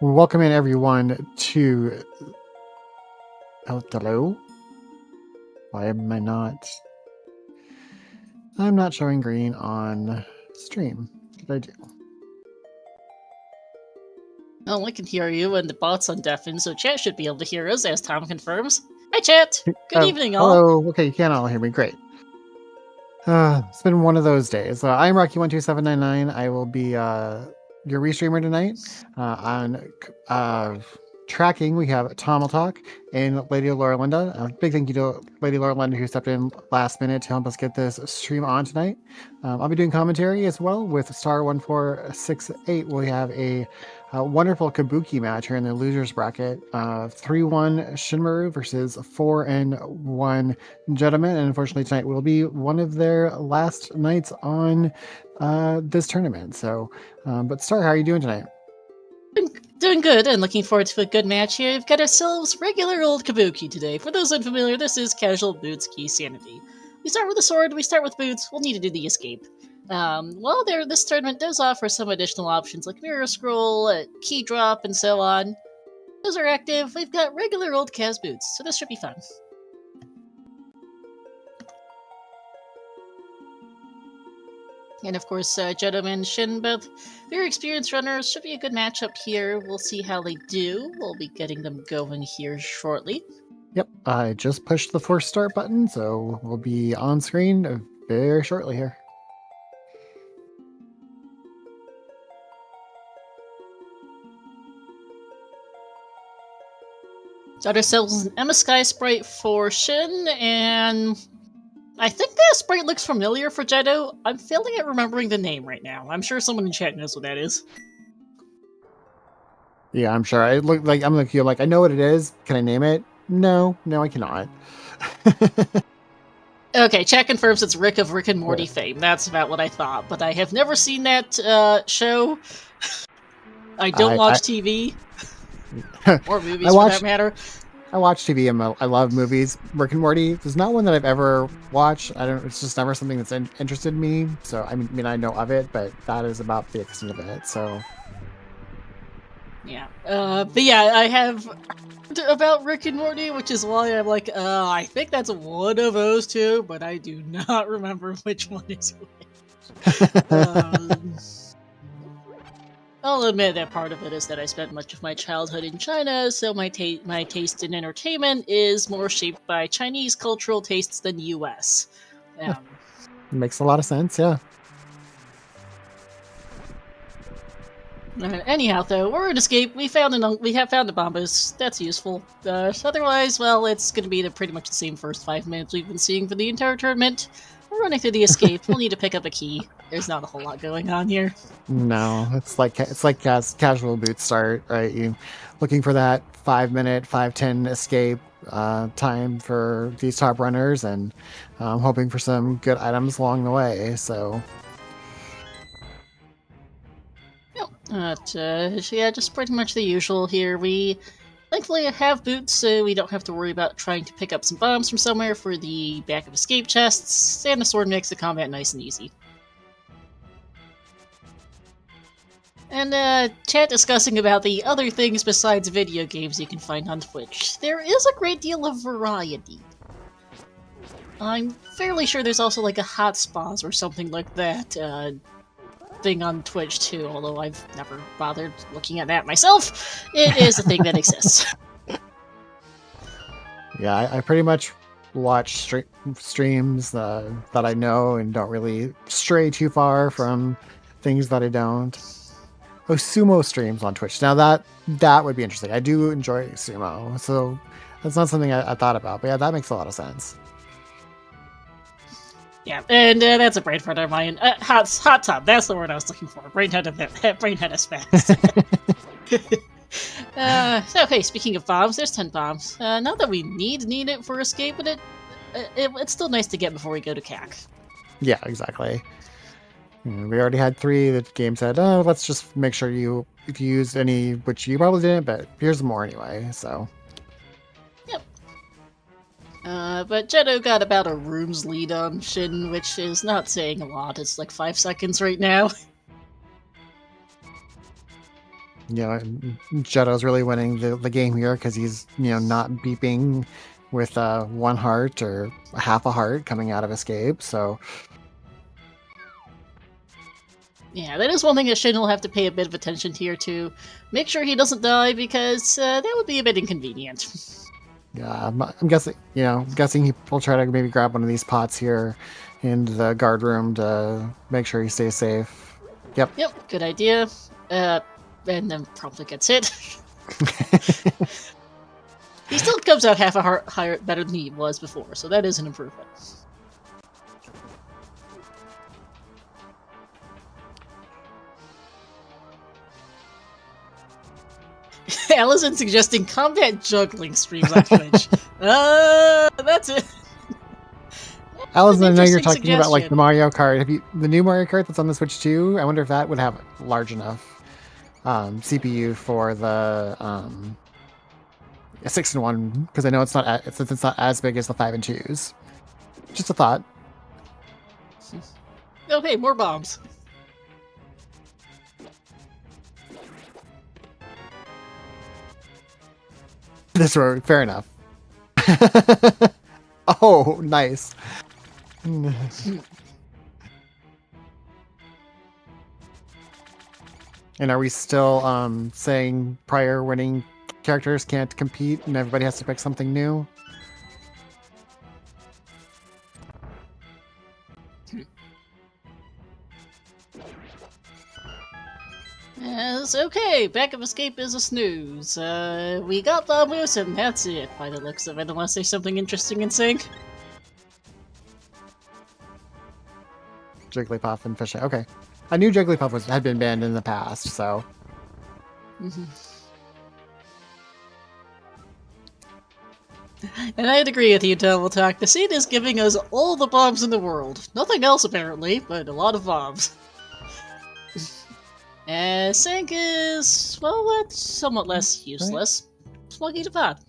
Welcome in everyone to hello. Why am I not? I'm not showing green on stream. What did I do? Oh, I can hear you, and the bot's undeafened, so chat should be able to hear us, as Tom confirms. Hi, chat! Good evening, all! Hello. Okay, you can all hear me. Great. It's been one of those days. I'm Rocky12799. I will be your restreamer tonight. On tracking, we have Tom will talk and Lady Laura Linda. A big thank you to Lady Laura Linda who stepped in last minute to help us get this stream on tonight. I'll be doing commentary as well with Star1468. We have a wonderful Kabuki match here in the losers bracket. 3-1 Shinmaru versus 4-1 jeddoman. And unfortunately tonight will be one of their last nights on this tournament. So, but Star, how are you doing tonight? Doing good, and looking forward to a good match here. We've got ourselves regular old Kabuki today. For those unfamiliar, this is Casual Boots Key Sanity. We start with a sword, we start with boots, we'll need to do the escape. This tournament does offer some additional options like Mirror Scroll, Key Drop, and so on. Those are active. We've got regular old Kaz boots, so this should be fun. And of course, jeddoman and Shin, both very experienced runners. Should be a good matchup here. We'll see how they do. We'll be getting them going here shortly. Yep, I just pushed the force start button, so we'll be on screen very shortly here. Got ourselves an Emma Sky sprite for Shin, and I think that sprite looks familiar for Jeddo. I'm failing at remembering the name right now. I'm sure someone in chat knows what that is. Yeah, I'm sure. I'm looking like I know what it is. Can I name it? No, I cannot. Okay, chat confirms it's Rick of Rick and Morty fame. That's about what I thought, but I have never seen that show. I don't watch TV. Or movies, for that matter. I watch TV and I love movies. Rick and Morty is not one that I've ever watched. It's just never something that's interested me. So I mean, I know of it, but that is about the extent of it. So yeah, but yeah, I have about Rick and Morty, which is why I'm like, I think that's one of those two, but I do not remember which one is which. I'll admit that part of it is that I spent much of my childhood in China, so my taste in entertainment is more shaped by Chinese cultural tastes than U.S. Makes a lot of sense, yeah. Anyhow, though, we're in escape. We have found the bombas. That's useful. Otherwise, well, it's going to be pretty much the same first 5 minutes we've been seeing for the entire tournament. We're running through the escape. We'll need to pick up a key. There's not a whole lot going on here. No, it's like casual boot start, right? You looking for that 5-minute, 5-10 escape time for these top runners, and hoping for some good items along the way. So. Yeah, just pretty much the usual here. We thankfully have boots, so we don't have to worry about trying to pick up some bombs from somewhere for the back of escape chests, and the sword makes the combat nice and easy. And chat discussing about the other things besides video games you can find on Twitch. There is a great deal of variety. I'm fairly sure there's also like a hot spas or something like that thing on Twitch too, although I've never bothered looking at that myself. It is a thing that exists. Yeah, I pretty much watch streams that I know and don't really stray too far from things that I don't. Oh, sumo streams on Twitch. Now that would be interesting. I do enjoy sumo, so that's not something I thought about. But yeah, that makes a lot of sense. Yeah, and that's a brain fart of mine. Hot tub. That's the word I was looking for. Brain head is fast. Okay, speaking of bombs, there's 10 bombs. Not that we need it for escape, but it's still nice to get before we go to CAC. Yeah, exactly. We already had 3. The game said, "Oh, let's just make sure if you use any," which you probably didn't, but here's more anyway. So. Yep. But Jeddo got about a room's lead on Shin, which is not saying a lot. It's like 5 seconds right now. Jeddo's really winning the game here because he's, not beeping with 1 heart or half a heart coming out of escape. So Yeah, that is one thing that Shin will have to pay a bit of attention here to. Make sure he doesn't die, because that would be a bit inconvenient. yeah, I'm guessing he will try to maybe grab one of these pots here in the guard room to make sure he stays safe. Yep. Yep, good idea. And then promptly gets hit. He still comes out half a heart higher better than he was before, so that is an improvement. Allison suggesting combat juggling streams on Twitch. That's it. Allison, I know you're talking suggestion. about like the Mario Kart. The new Mario Kart that's on the Switch too? I wonder if that would have large enough CPU for the 6-in-1, because I know it's not since it's not as big as the 5-in-2s. Just a thought. Oh hey, more bombs. This road, fair enough. Oh, nice. And are we still saying prior winning characters can't compete and everybody has to pick something new? Yes, okay, backup escape is a snooze. We got Babus and that's it by the looks of it, unless there's something interesting in sync. Jigglypuff and Fishing. Okay. I knew Jigglypuff had been banned in the past, so. And I'd agree with you, Double Talk. The scene is giving us all the bombs in the world. Nothing else, apparently, but a lot of bombs. Sync is, well, that's somewhat less useless. Smoggy to pot.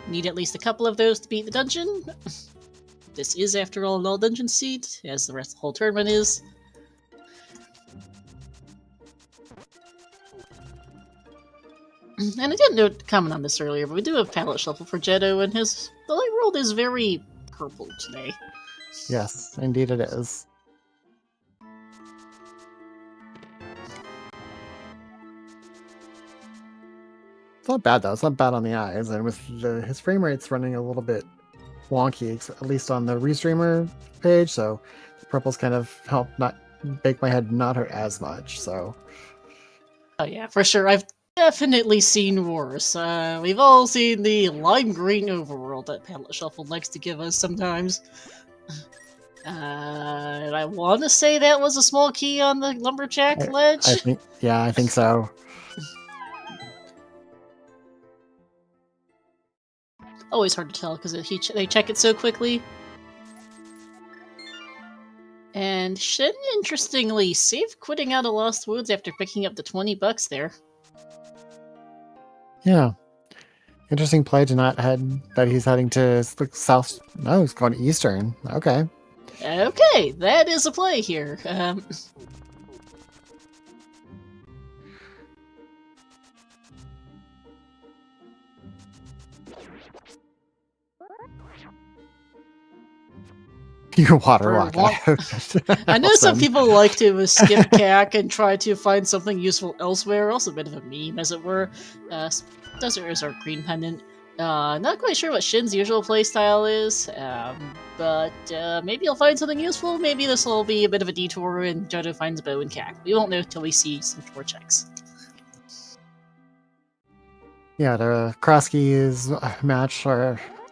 Need at least a couple of those to beat the dungeon. This is, after all, an all-dungeon seat, as the rest of the whole tournament is. And I didn't comment on this earlier, but we do have Palette Shuffle for Jeddo, and the light world is very purple today. Yes, indeed it is. It's not bad though. It's not bad on the eyes, and with his frame rate's running a little bit wonky, at least on the restreamer page. So the purples kind of help not make my head not hurt as much. So. Oh yeah, for sure. I've definitely seen worse. We've all seen the lime green overworld that Palette Shuffle likes to give us sometimes. And I want to say that was a small key on the lumberjack ledge. I think so. Always hard to tell because they check it so quickly. And Shin, interestingly, safe quitting out of Lost Woods after picking up the $20 there. Yeah. Interesting play to not that he's heading to south. No, he's going to eastern. Okay. Okay, that is a play here. Your water walk. I know some people like to skip CAC and try to find something useful elsewhere. Also a bit of a meme, as it were. Desert is our green pendant. Not quite sure what Shin's usual playstyle is, but maybe he'll find something useful. Maybe this will be a bit of a detour and Jeddo finds a bow and CAC. We won't know till we see some tour checks. Yeah, the Krosky's match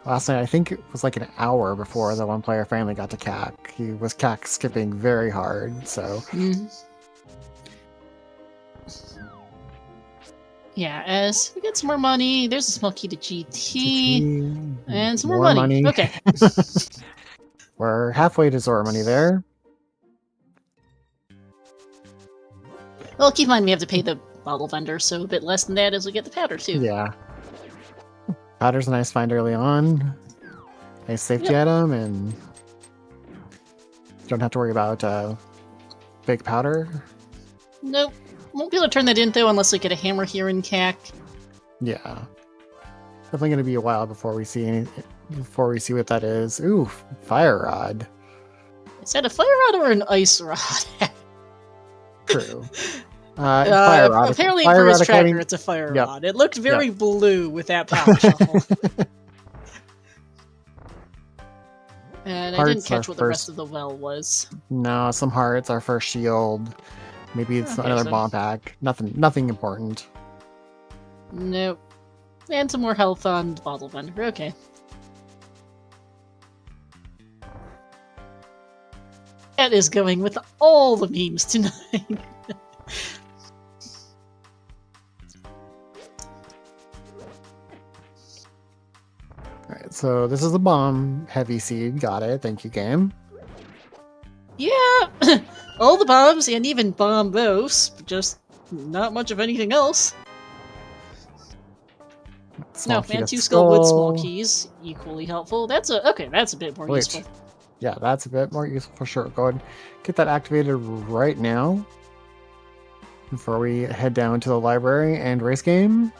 last night, I think it was like an hour before the one player finally got to CAC. He was CAC skipping very hard, so. Yeah, as we get some more money, there's a small key to GT, and some more money. Okay. We're halfway to Zora money there. Well, keep in mind we have to pay the bottle vendor, so a bit less than that as we get the powder, too. Yeah. Powder's a nice find early on. Nice safety item, and you don't have to worry about big powder. Nope. Won't be able to turn that in, though, unless we get a hammer here in CAC. Yeah. Definitely going to be a while before we see what that is. Ooh, fire rod. Is that a fire rod or an ice rod? True. Fire rod. Apparently, fire for his rod tracker, it's a fire rod. It looked very blue with that power shuffle. And I didn't catch what the rest of the well was. No, some hearts, our first shield. Maybe it's another bomb pack. Nothing important. Nope. And some more health on the bottle vendor. Okay. That is going with all the memes tonight. Alright, so this is a bomb heavy seed. Got it. Thank you, game. Yeah! All the bombs and even bombos, just not much of anything else. Small no, and 2 skull with small keys, equally helpful. That's a bit more useful. Yeah, that's a bit more useful for sure. Go ahead, get that activated right now before we head down to the library and race game.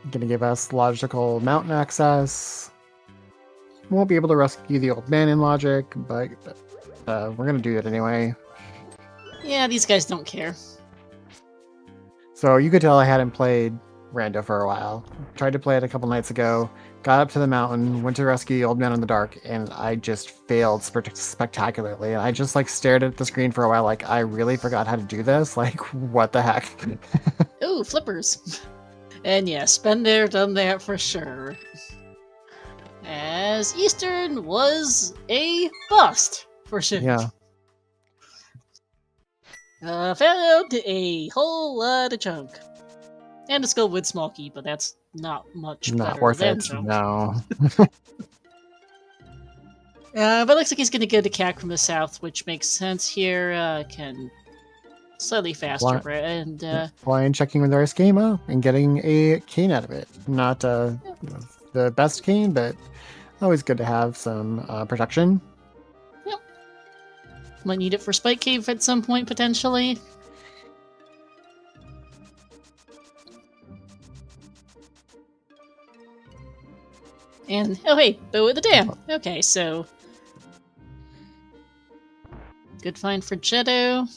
Gonna give us logical mountain access. Won't be able to rescue the old man in logic, but we're gonna do it anyway. Yeah, these guys don't care. So you could tell I hadn't played Rando for a while. Tried to play it a couple nights ago, got up to the mountain, went to rescue the old man in the dark, and I just failed spectacularly. And I just stared at the screen for a while like, I really forgot how to do this? Like, what the heck? Ooh, flippers. And yes, been there, done that for sure. As Eastern was a bust, for sure. Yeah. Found a whole lot of junk. And a skull with small key, but that's not much better worth than it, junk. no. But it looks like he's going to go to CAC from the south, which makes sense here. Can slightly faster, and Flying, checking with our schema, and getting a cane out of it. Not the best cane, but always good to have some protection. Yep. Might need it for Spike Cave at some point, potentially. And, oh hey, Bow at the Dam. Okay, so... good find for Jeddo.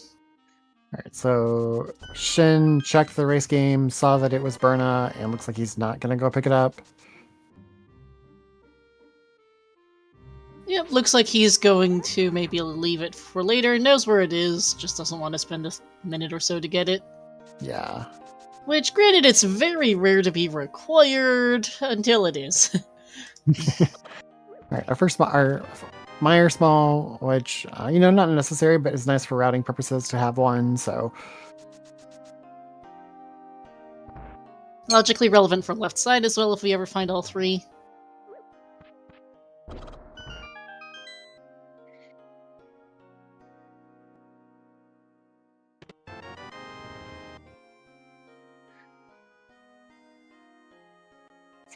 Alright, so Shin checked the race game, saw that it was Berna, and looks like he's not going to go pick it up. Yep, looks like he's going to maybe leave it for later. Knows where it is, just doesn't want to spend a minute or so to get it. Yeah. Which, granted, it's very rare to be required until it is. Alright, our Meyer small, which, not necessary, but is nice for routing purposes to have one, so... Logically relevant for left side as well if we ever find all three.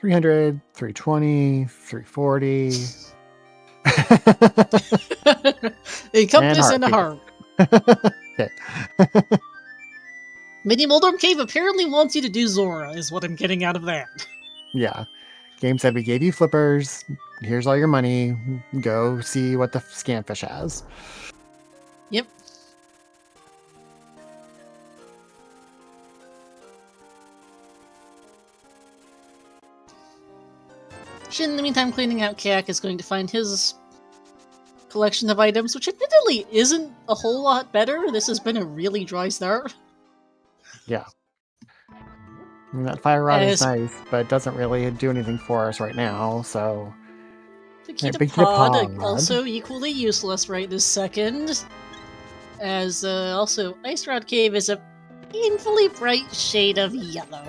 $300, $320, $340. A compass and a heart. Okay. Mini Moldorm Cave apparently wants you to do Zora, is what I'm getting out of that. Yeah. Game said we gave you flippers. Here's all your money. Go see what the Scamfish has. Yep. Shin, in the meantime, cleaning out CAC is going to find his collection of items, which admittedly isn't a whole lot better. This has been a really dry start. Yeah. I mean, that fire rod is nice, but it doesn't really do anything for us right now, so... The pod, also equally useless right this second. As, also, Ice Rod Cave is a painfully bright shade of yellow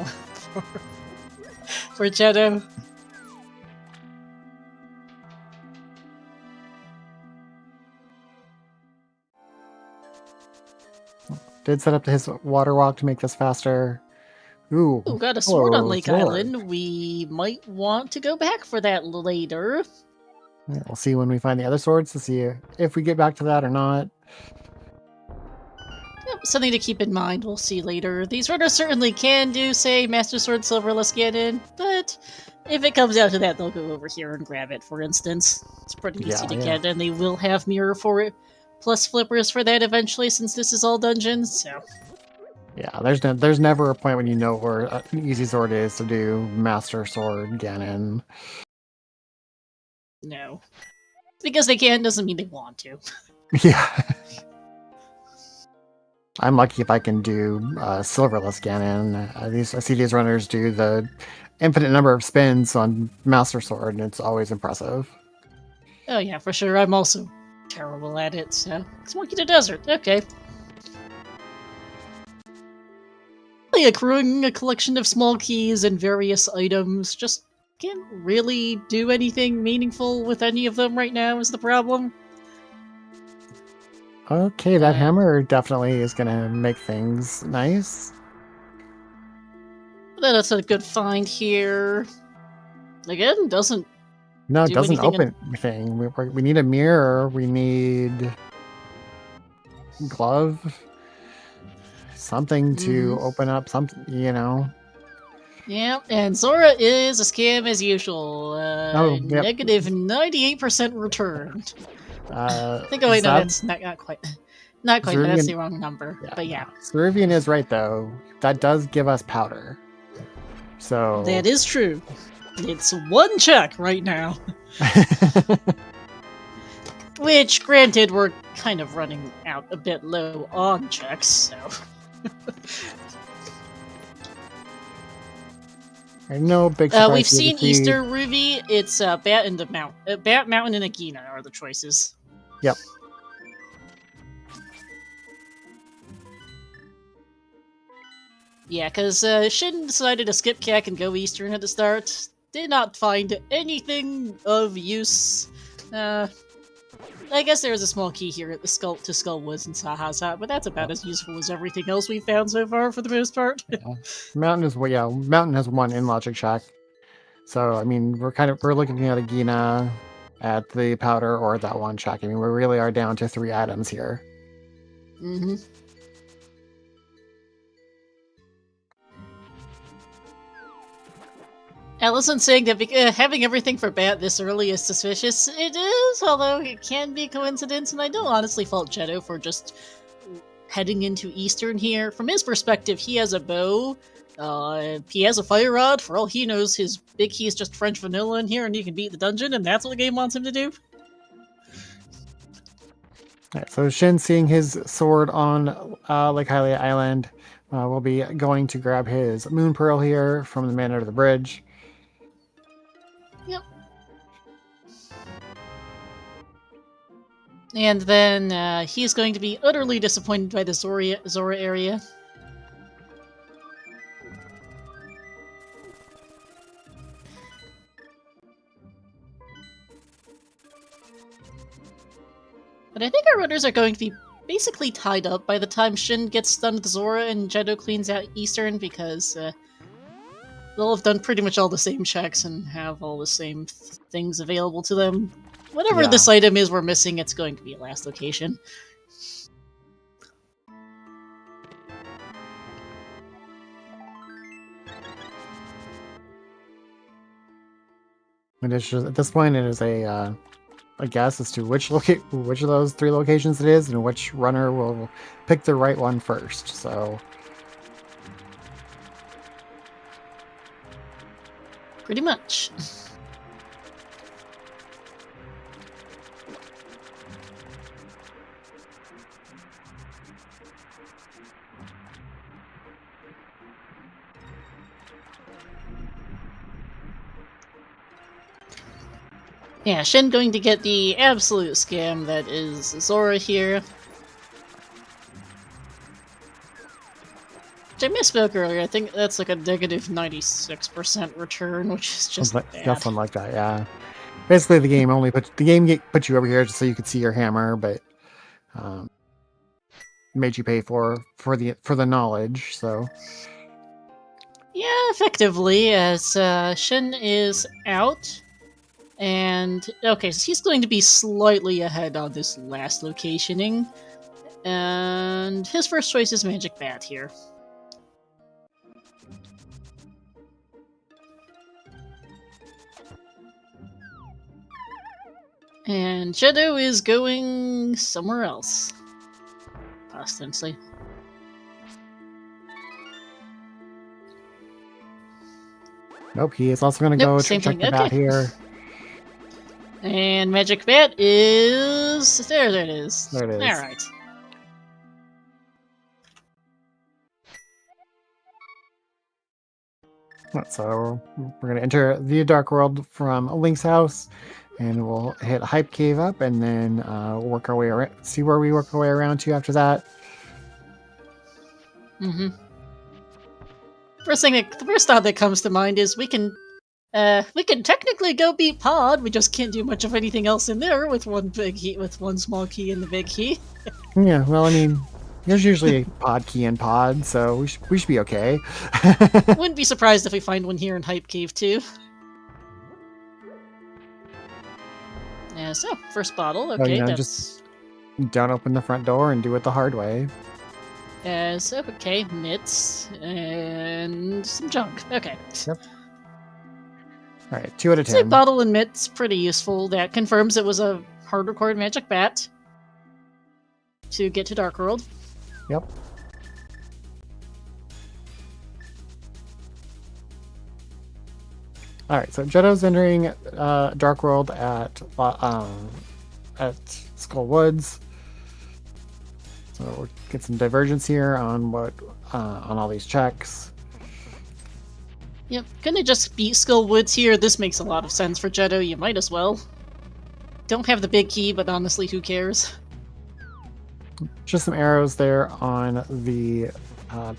for Jeddo. Did set up his water walk to make this faster. Ooh, got a sword on Lake Island. We might want to go back for that later. Yeah, we'll see when we find the other swords to see if we get back to that or not. Yep, something to keep in mind. We'll see later. These runners certainly can do, say, Master Sword Silverless Ganon, but if it comes down to that, they'll go over here and grab it, for instance. It's pretty easy to get, and they will have mirror for it, plus flippers for that eventually, since this is all dungeons, so... Yeah, there's never a point when you know where an easy sword is to do Master Sword Ganon. No. Because they can doesn't mean they want to. Yeah. I'm lucky if I can do Silverless Ganon. I see these runners do the infinite number of spins on Master Sword, and it's always impressive. Oh yeah, for sure. I'm also terrible at it, so... It's Monkey to Desert, okay. Accruing a collection of small keys and various items, just can't really do anything meaningful with any of them right now is the problem. Okay, that hammer definitely is going to make things nice. That's a good find here. Again, doesn't... No, it doesn't open anything. We need a mirror. We need... glove. Something to open up something, you know. Yeah, and Zora is a scam as usual. Negative 98% return. I think, oh wait, no, that's not quite. Not quite, that's the wrong number. Yeah. But yeah. Ceruvian is right, though. That does give us powder. So... That is true. It's one check right now. Which, granted, we're kind of running out a bit low on checks, so... No big surprise. We've seen Easter Ruby. It's Bat and the Mountain. Bat, Mountain, and Agina are the choices. Yep. Yeah, because Shin decided to skip CAC and go Eastern at the start. Did not find anything of use. I guess there is a small key here at the Skull Woods and Saha's Hut, but that's about as useful as everything else we've found so far for the most part. Yeah. Mountain has one in Logic Shack. So I mean we're looking at Agina, at the powder, or that one shack. I mean we really are down to 3 items here. Mm-hmm. Allison saying that having everything for Bat this early is suspicious. It is, although it can be coincidence, and I don't honestly fault Jeddo for just heading into Eastern here. From his perspective, he has a bow, he has a fire rod. For all he knows, his big key is just French vanilla in here, and he can beat the dungeon, and that's what the game wants him to do. Alright, so Shin, seeing his sword on Lake Hylia Island, will be going to grab his Moon Pearl here from the man under the bridge. Yep. And then he's going to be utterly disappointed by the Zora area. But I think our runners are going to be basically tied up by the time Shin gets done with Zora and Jeddo cleans out Eastern, because they'll have done pretty much all the same checks and have all the same things available to them. Whatever this item is we're missing, it's going to be at last location. And it's just, at this point, it is a guess as to which of those 3 locations it is, and which runner will pick the right one first. So, pretty much. Yeah, Shin going to get the absolute scam that is Zora here. Which I misspoke earlier. I think that's like a negative 96% return, which is just bad. Something like that, yeah. Basically, the game put you over here just so you could see your hammer, but made you pay for the knowledge. So yeah, effectively, as Shin is out. And, okay, so he's going to be slightly ahead on this last locationing. And his first choice is Magic Bat here. And Jeddo is going somewhere else. Ostensibly. Nope, he is also going to go check the bat here. And Magic Bat is... There it is. There it is. Alright. So we're going to enter the Dark World from Link's house, and we'll hit Hype Cave up, and then work our way around. See where we work our way around to after that. Mm-hmm. The first thought that comes to mind is we can technically go beat Pod. We just can't do much of anything else in there with one small key and the big key. Yeah, well, I mean, there's usually a Pod key in Pod, so we should be okay. Wouldn't be surprised if we find one here in Hype Cave too. Yeah, so first bottle. Okay, just don't open the front door and do it the hard way. So okay, mitts and some junk. Okay. Yep. All right, 2 out of 10. So bottle and mitts, pretty useful. That confirms it was a hard-record Magic Bat to get to Dark World. Yep. All right, so Jeddo's entering Dark World at Skull Woods. So we'll get some divergence here on on all these checks. Yep, gonna just beat Skull Woods here. This makes a lot of sense for Jeddo. You might as well. Don't have the big key, but honestly, who cares? Just some arrows there on the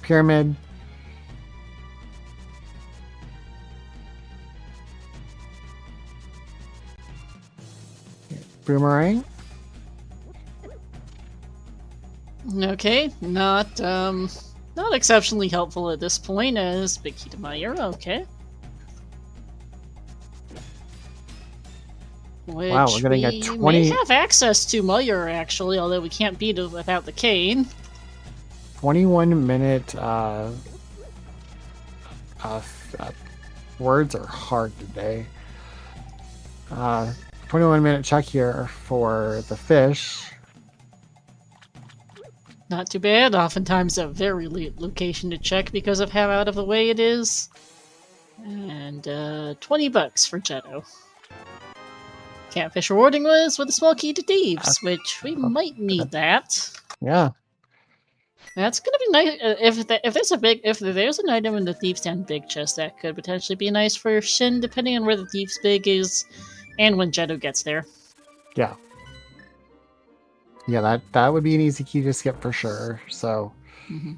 pyramid. Boomerang. Okay, not exceptionally helpful at this point as big key to my arrow. Okay. Which wow, we're getting a 20. We have access to Muller actually, although we can't beat it without the cane. 21-minute words are hard today. 21-minute check here for the fish. Not too bad. Oftentimes a very late location to check because of how out of the way it is. And $20 for Jeddo. Catfish rewarding was with a small key to Thieves, which we might need that. Yeah. That's gonna be nice. If there's an item in the Thieves' Den big chest, that could potentially be nice for Shin, depending on where the Thieves' big is, and when Jeddo gets there. Yeah. Yeah, that would be an easy key to skip for sure. So. Mm-hmm.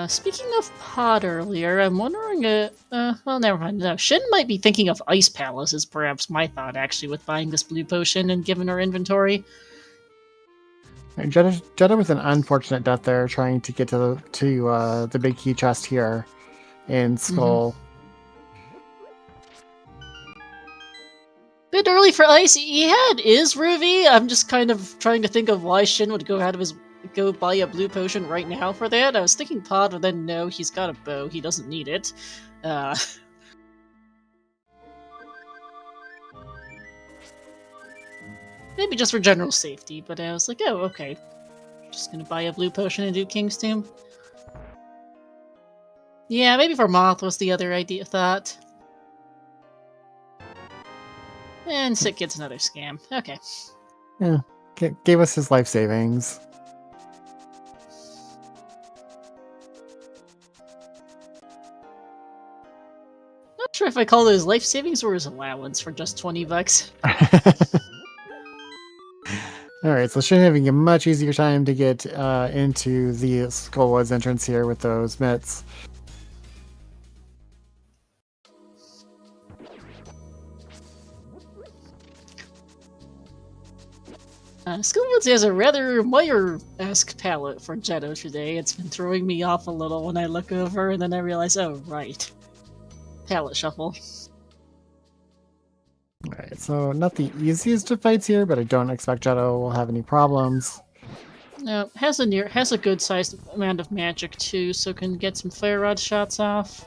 Speaking of Pod earlier, I'm wondering. Well, never mind. No, Shin might be thinking of Ice Palace. Is perhaps my thought actually with buying this blue potion and giving her inventory. Jeddo with an unfortunate death there, trying to get to the big key chest here in Skull. Mm-hmm. Bit early for Ice. He had is Ruby. I'm just kind of trying to think of why Shin would go buy a blue potion right now for that. I was thinking Pod, but then no, he's got a bow. He doesn't need it. Maybe just for general safety, but I was like, oh, okay. Just gonna buy a blue potion and do King's Tomb. Yeah, maybe for Moth was the other thought. And Sick gets another scam. Okay. Yeah, gave us his life savings. Not sure if I call those life savings or his allowance for just $20. Alright, so Shin having a much easier time to get into the Skullwoods entrance here with those mitts. Skullwoods has a rather Meyer-esque palette for Jeddo today. It's been throwing me off a little when I look over, and then I realize, oh, right. Palette shuffle. Alright, so not the easiest of fights here, but I don't expect Jeddo will have any problems. No, has a good sized amount of magic too, so can get some fire rod shots off.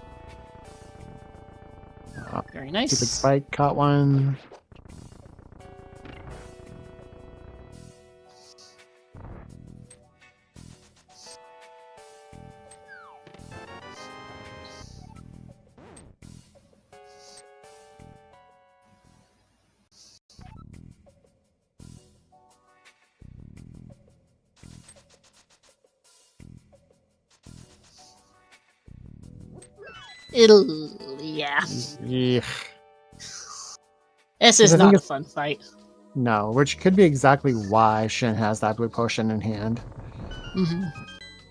Very nice. Stupid spike caught one. Yeah. Yeah. This is not a fun fight. No, which could be exactly why Shin has that blue potion in hand.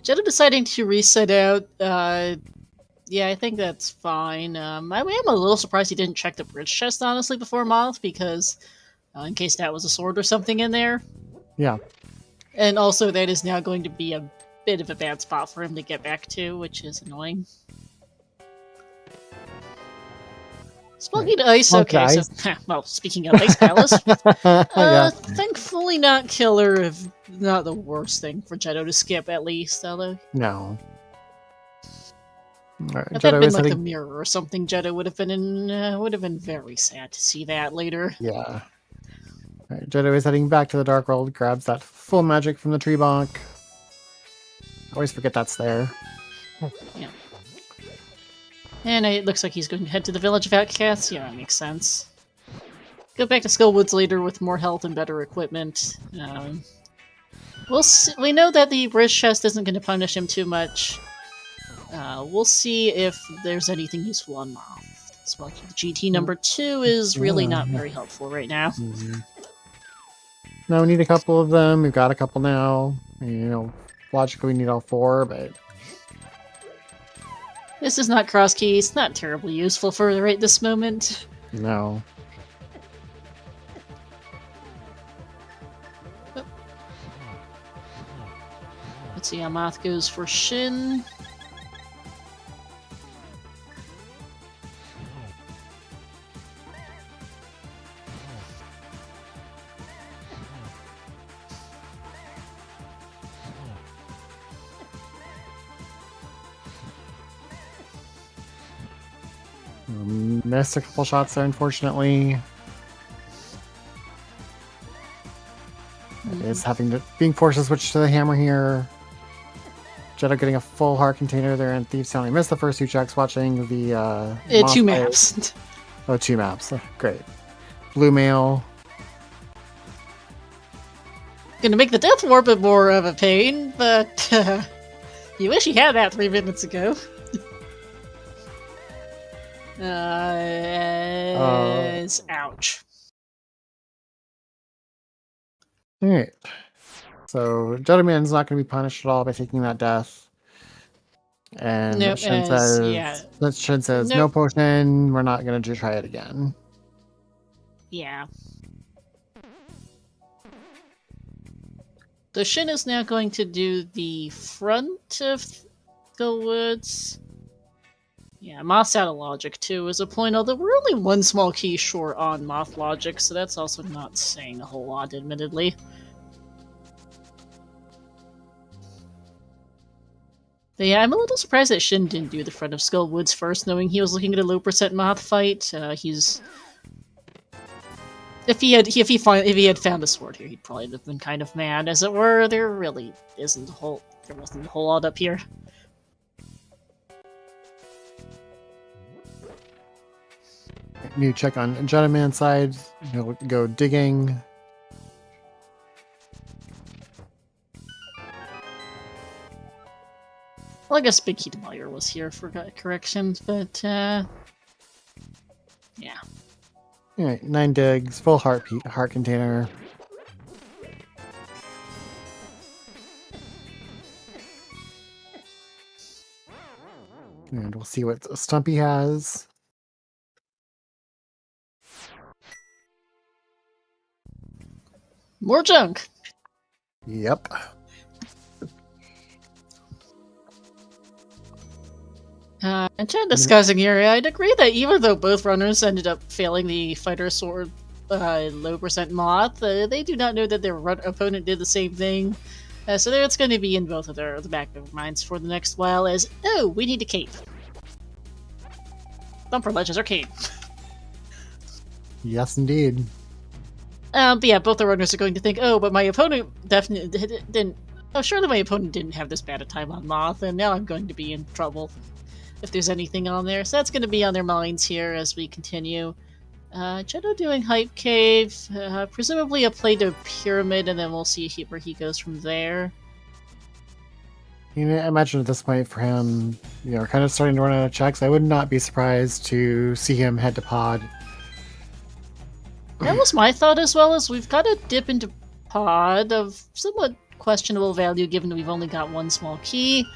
Jeddo deciding to reset out, yeah, I think that's fine. I am a little surprised he didn't check the bridge chest, honestly, before Moth, because in case that was a sword or something in there. Yeah. And also that is now going to be a bit of a bad spot for him to get back to, which is annoying. Speaking of ice, okay, so, well, speaking of Ice Palace, yeah. thankfully not killer, if not the worst thing for Jeddo to skip, at least, although... No. Right, if that had been like the mirror or something, Jeddo would have been very sad to see that later. Yeah. Right, Jeddo is heading back to the Dark World, grabs that full magic from the tree bonk. Always forget that's there. Yeah. And it looks like he's going to head to the Village of Outcasts. Yeah, that makes sense. Go back to Skullwoods later with more health and better equipment. We'll see. We know that the bridge chest isn't going to punish him too much. We'll see if there's anything useful on Moth. So the GT number 2 is really not very helpful right now. No, we need a couple of them. We've got a couple now. You know, logically we need all 4, but... This is not cross keys. Not terribly useful for right this moment. No. Oh. Let's see how Moth goes for Shin. Missed a couple shots there, unfortunately. Is being forced to switch to the hammer here. Jeddo getting a full heart container there, and Thieves only missed the first 2 checks. Watching the 2 maps. Oh, 2 maps. Great. Blue mail. Gonna make the death warp a more of a pain, but you wish you had that 3 minutes ago. Ouch. Alright. So, Jeddoman's not going to be punished at all by taking that death. And nope, Shin says, nope. No potion, we're not going to try it again. Yeah. So Shin is now going to do the front of Skullwoods. Yeah, Moth's out of logic too is a point, although we're only 1 small key short on Moth logic, so that's also not saying a whole lot, admittedly. But yeah, I'm a little surprised that Shin didn't do the front of Skullwoods first, knowing he was looking at a low % Moth fight. If he had found a sword here, he'd probably have been kind of mad, as it were. There wasn't a whole lot up here. New check on Jeddoman's side. He'll go digging. Well, I guess Big Key Meyer was here for corrections, but yeah. Alright, 9 digs, full heart container. And we'll see what Stumpy has. More junk! Yep. And discussing here, I'd agree that even though both runners ended up failing the fighter sword low percent moth. They do not know that their opponent did the same thing. So it's going to be in both of the back of their minds for the next while as, oh, we need a cape. Bumper ledges are cape. Yes, indeed. But yeah, both the runners are going to think, oh, but my opponent definitely didn't. Oh, surely my opponent didn't have this bad a time on Moth, and now I'm going to be in trouble if there's anything on there. So that's going to be on their minds here as we continue. Jeddo doing Hype Cave, presumably a Play-Doh Pyramid, and then we'll see where he goes from there. You know, I imagine at this point for him, kind of starting to run out of checks. I would not be surprised to see him head to Pod. That was my thought as well, as we've got to dip into Pod of somewhat questionable value given that we've only got one small key.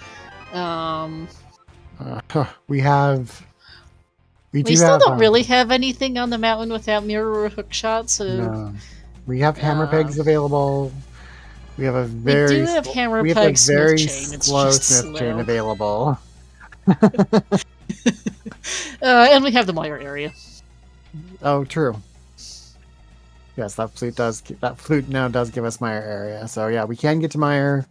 We still don't really have anything on the mountain without mirror or hook shots. So no. We have hammer pegs available. We have a we do have hammer peg very smith chain. slow smith chain available. And we have the Meyer area. Oh, true. Yes, that flute now does give us Meyer area. So yeah, we can get to Meyer.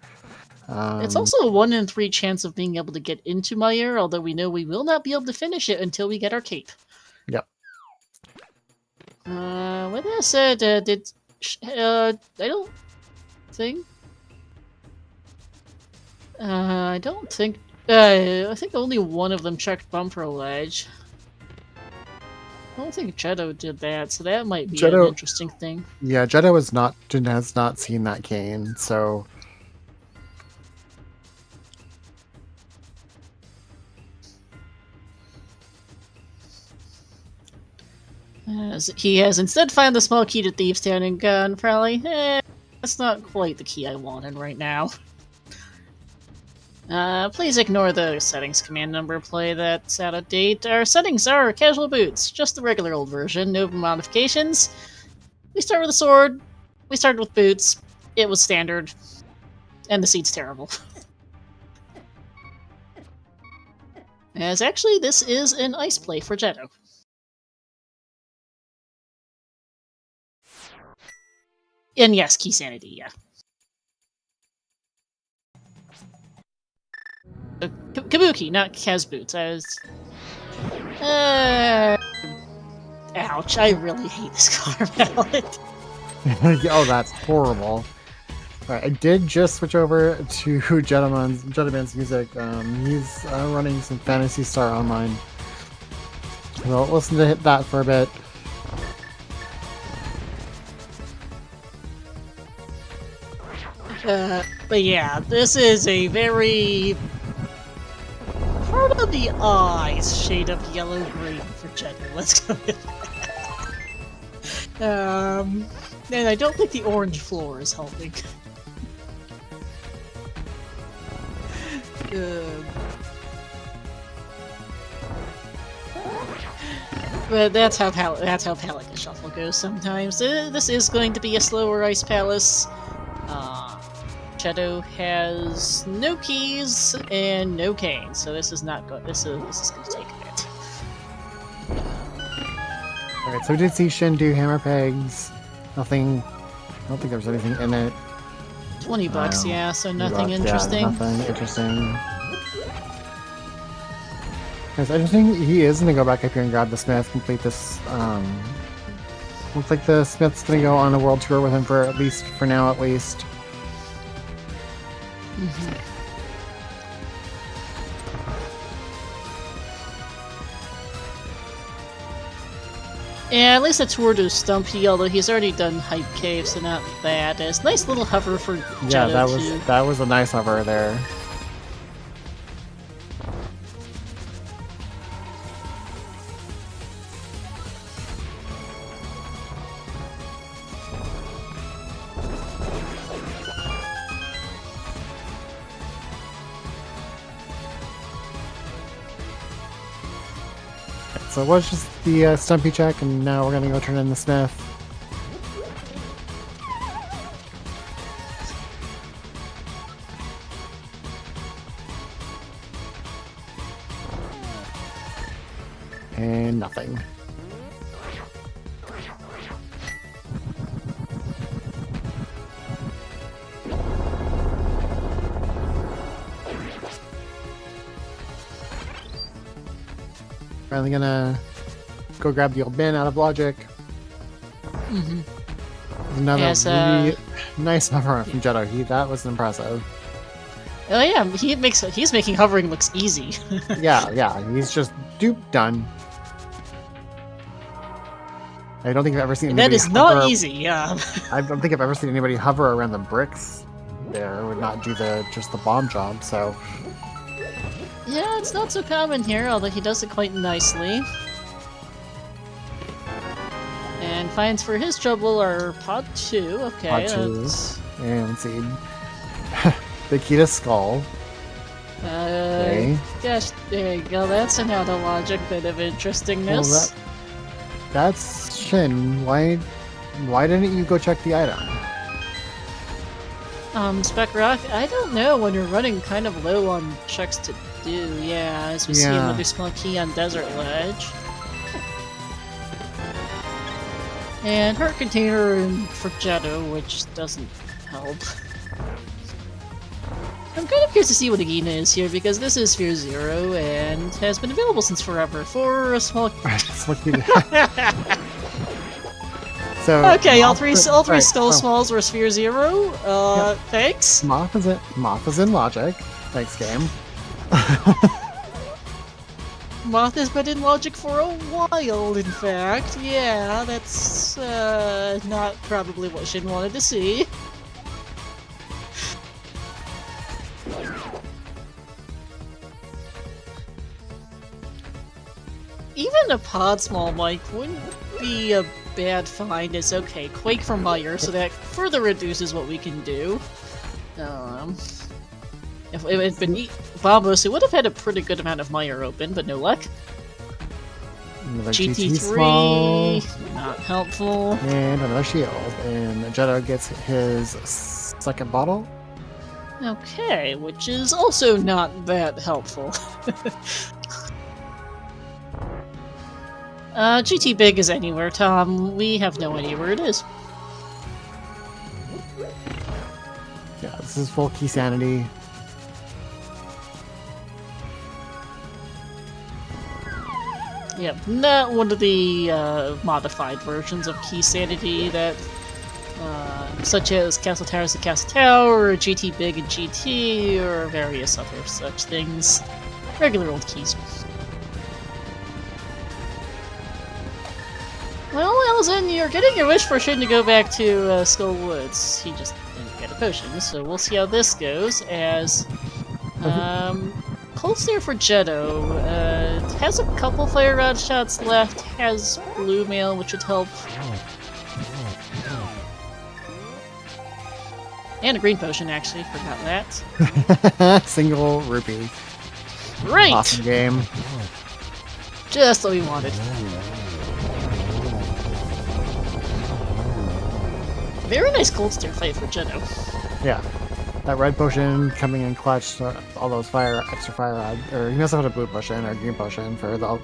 It's also a 1 in 3 chance of being able to get into Meyer, although we know we will not be able to finish it until we get our cape. Yep. With that said, I don't think. I think only one of them checked Bumper Ledge. I don't think Jeddo did that, so that might be an interesting thing. Yeah, Jeddo has not seen that cane, so. He has instead found the small key to Thieves' Town and gone, probably, that's not quite the key I wanted right now. Please ignore the settings command number play that's out of date. Our settings are casual boots, just the regular old version, no modifications. We start with a sword, we started with boots, it was standard, and the seat's terrible. As actually, this is an ice play for Jeddo. And yes, key sanity, yeah. Cabookey, not Kaz Boots. Ouch, I really hate this color palette. Oh, that's horrible. Alright, I did just switch over to jeddoman's music. He's running some Phantasy Star Online. We'll listen to that for a bit. But yeah, this is a very part of the eyes shade of yellow-green for Jeddo. Let's go with that. And I don't think the orange floor is helping. But that's how Palette Shuffle goes sometimes. This is going to be a slower Ice Palace. Jeddo has no keys and no cane, so this is not good. This is going to take a bit. Alright, so we did see Shin do hammer pegs. Nothing. I don't think there was anything in it. $20, yeah, so nothing interesting. Yeah, nothing interesting. It's interesting. He is going to go back up here and grab the Smith, complete this. Looks like the Smith's going to go on a world tour with him for now at least. Mm-hmm. Yeah, at least a tour to Stumpy, although he's already done Hype Cave, so not bad. It's a nice little hover for Jeddo. Yeah, that was a nice hover there. So it was just the Stumpy check, and now we're gonna go turn in the Smith. And nothing. Finally gonna go grab the old bin out of logic. Mm-hmm. Another Yes, really nice hover from Jeddo. That was impressive. Oh yeah, he's making hovering looks easy. yeah, he's just done. I don't think I've ever seen That anybody is hover. not easy, yeah. I don't think I've ever seen anybody hover around the bricks there, would not do just the bomb job, so. Yeah, it's not so common here, although he does it quite nicely. And finds for his trouble are pod 2, okay. Pod 2. And let's see. Big key to skull. Okay. Gosh, there you go. That's another logic bit of interestingness. Well, that's Shin. Why didn't you go check the item? Spec Rock, I don't know when you're running kind of low on checks to do. Yeah, as we see another small key on Desert Ledge. And Heart Container for Jeddo, which doesn't help. I'm kind of curious to see what Agina is here, because this is Sphere 0 and has been available since forever for a small... So okay, all three Skull Smalls were Sphere 0. Yep. Thanks. Moth is in logic. Thanks, game. Moth has been in logic for a while, in fact. Yeah, that's not probably what Shin wanted to see. Even a pod small mic wouldn't be a bad find. It's okay. Quake for Meyer, so that further reduces what we can do. If it had been Bombos, it would have had a pretty good amount of Meyer open, but no luck. Another GT3, not helpful. And another shield. And Jeddo gets his second bottle. Okay, which is also not that helpful. GT Big is anywhere, Tom. We have no idea where it is. Yeah, this is full key sanity. Yep, not one of the modified versions of Key Sanity that, such as Castle Towers and Castle Tower, or GT Big and GT, or various other such things. Regular old keys. Well, Alison, you're getting your wish for Shin to go back to Skull Woods. He just didn't get a potion, so we'll see how this goes, as... Cold Stare for Jeddo. Has a couple Fire Rod shots left, has Blue Mail, which would help. And a green potion, actually, forgot that. Single rupee. Right! Awesome game. Just what we wanted. Very nice Cold Stare fight for Jeddo. Yeah. That red potion coming in clutch, all those extra fire rod, or you also have a blue potion or green potion for the.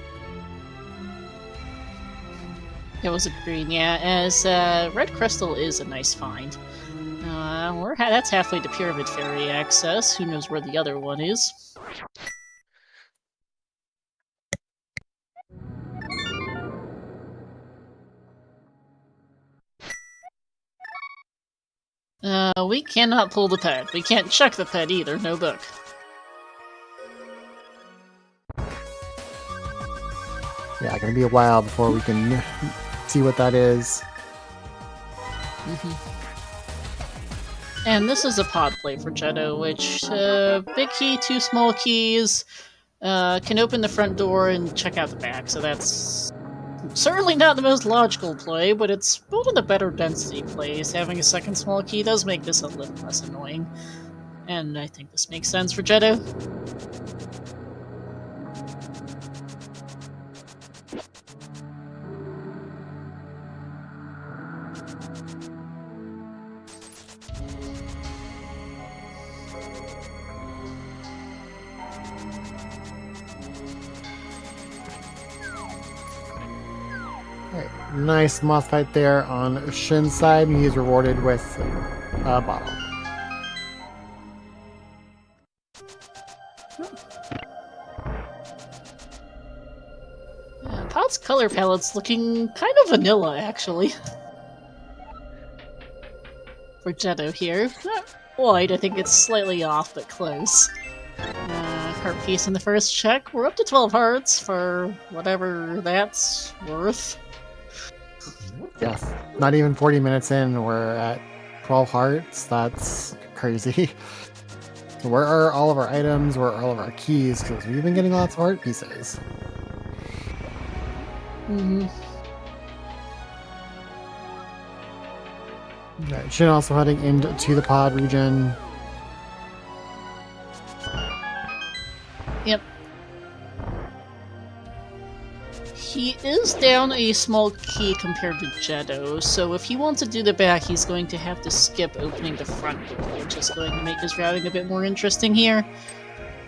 It was a green, yeah. As red crystal is a nice find. That's halfway to Pyramid Fairy access. Who knows where the other one is? We cannot pull the pet. We can't check the pet either, no book. Yeah, gonna be a while before we can see what that is. And this is a pod play for Jeddo, which, big key, 2 small keys, can open the front door and check out the back, so that's certainly not the most logical play, but it's one of the better density plays. Having a second small key does make this a little less annoying. And I think this makes sense for Jeddo. Nice moth fight there on Shin's side. He is rewarded with a bottle. Pod's color palette's looking kind of vanilla, actually. For Jeddo here. Not white, I think it's slightly off, but close. Heart piece in the first check. We're up to 12 hearts for whatever that's worth. Yes. Not even 40 minutes in, we're at 12 hearts. That's crazy. So where are all of our items? Where are all of our keys? Because we've been getting lots of heart pieces. Mm-hmm. Right, Shin also heading into the pod region. Yep. He is down a small key compared to Jeddo, so if he wants to do the back, he's going to have to skip opening the front door, which is going to make his routing a bit more interesting here.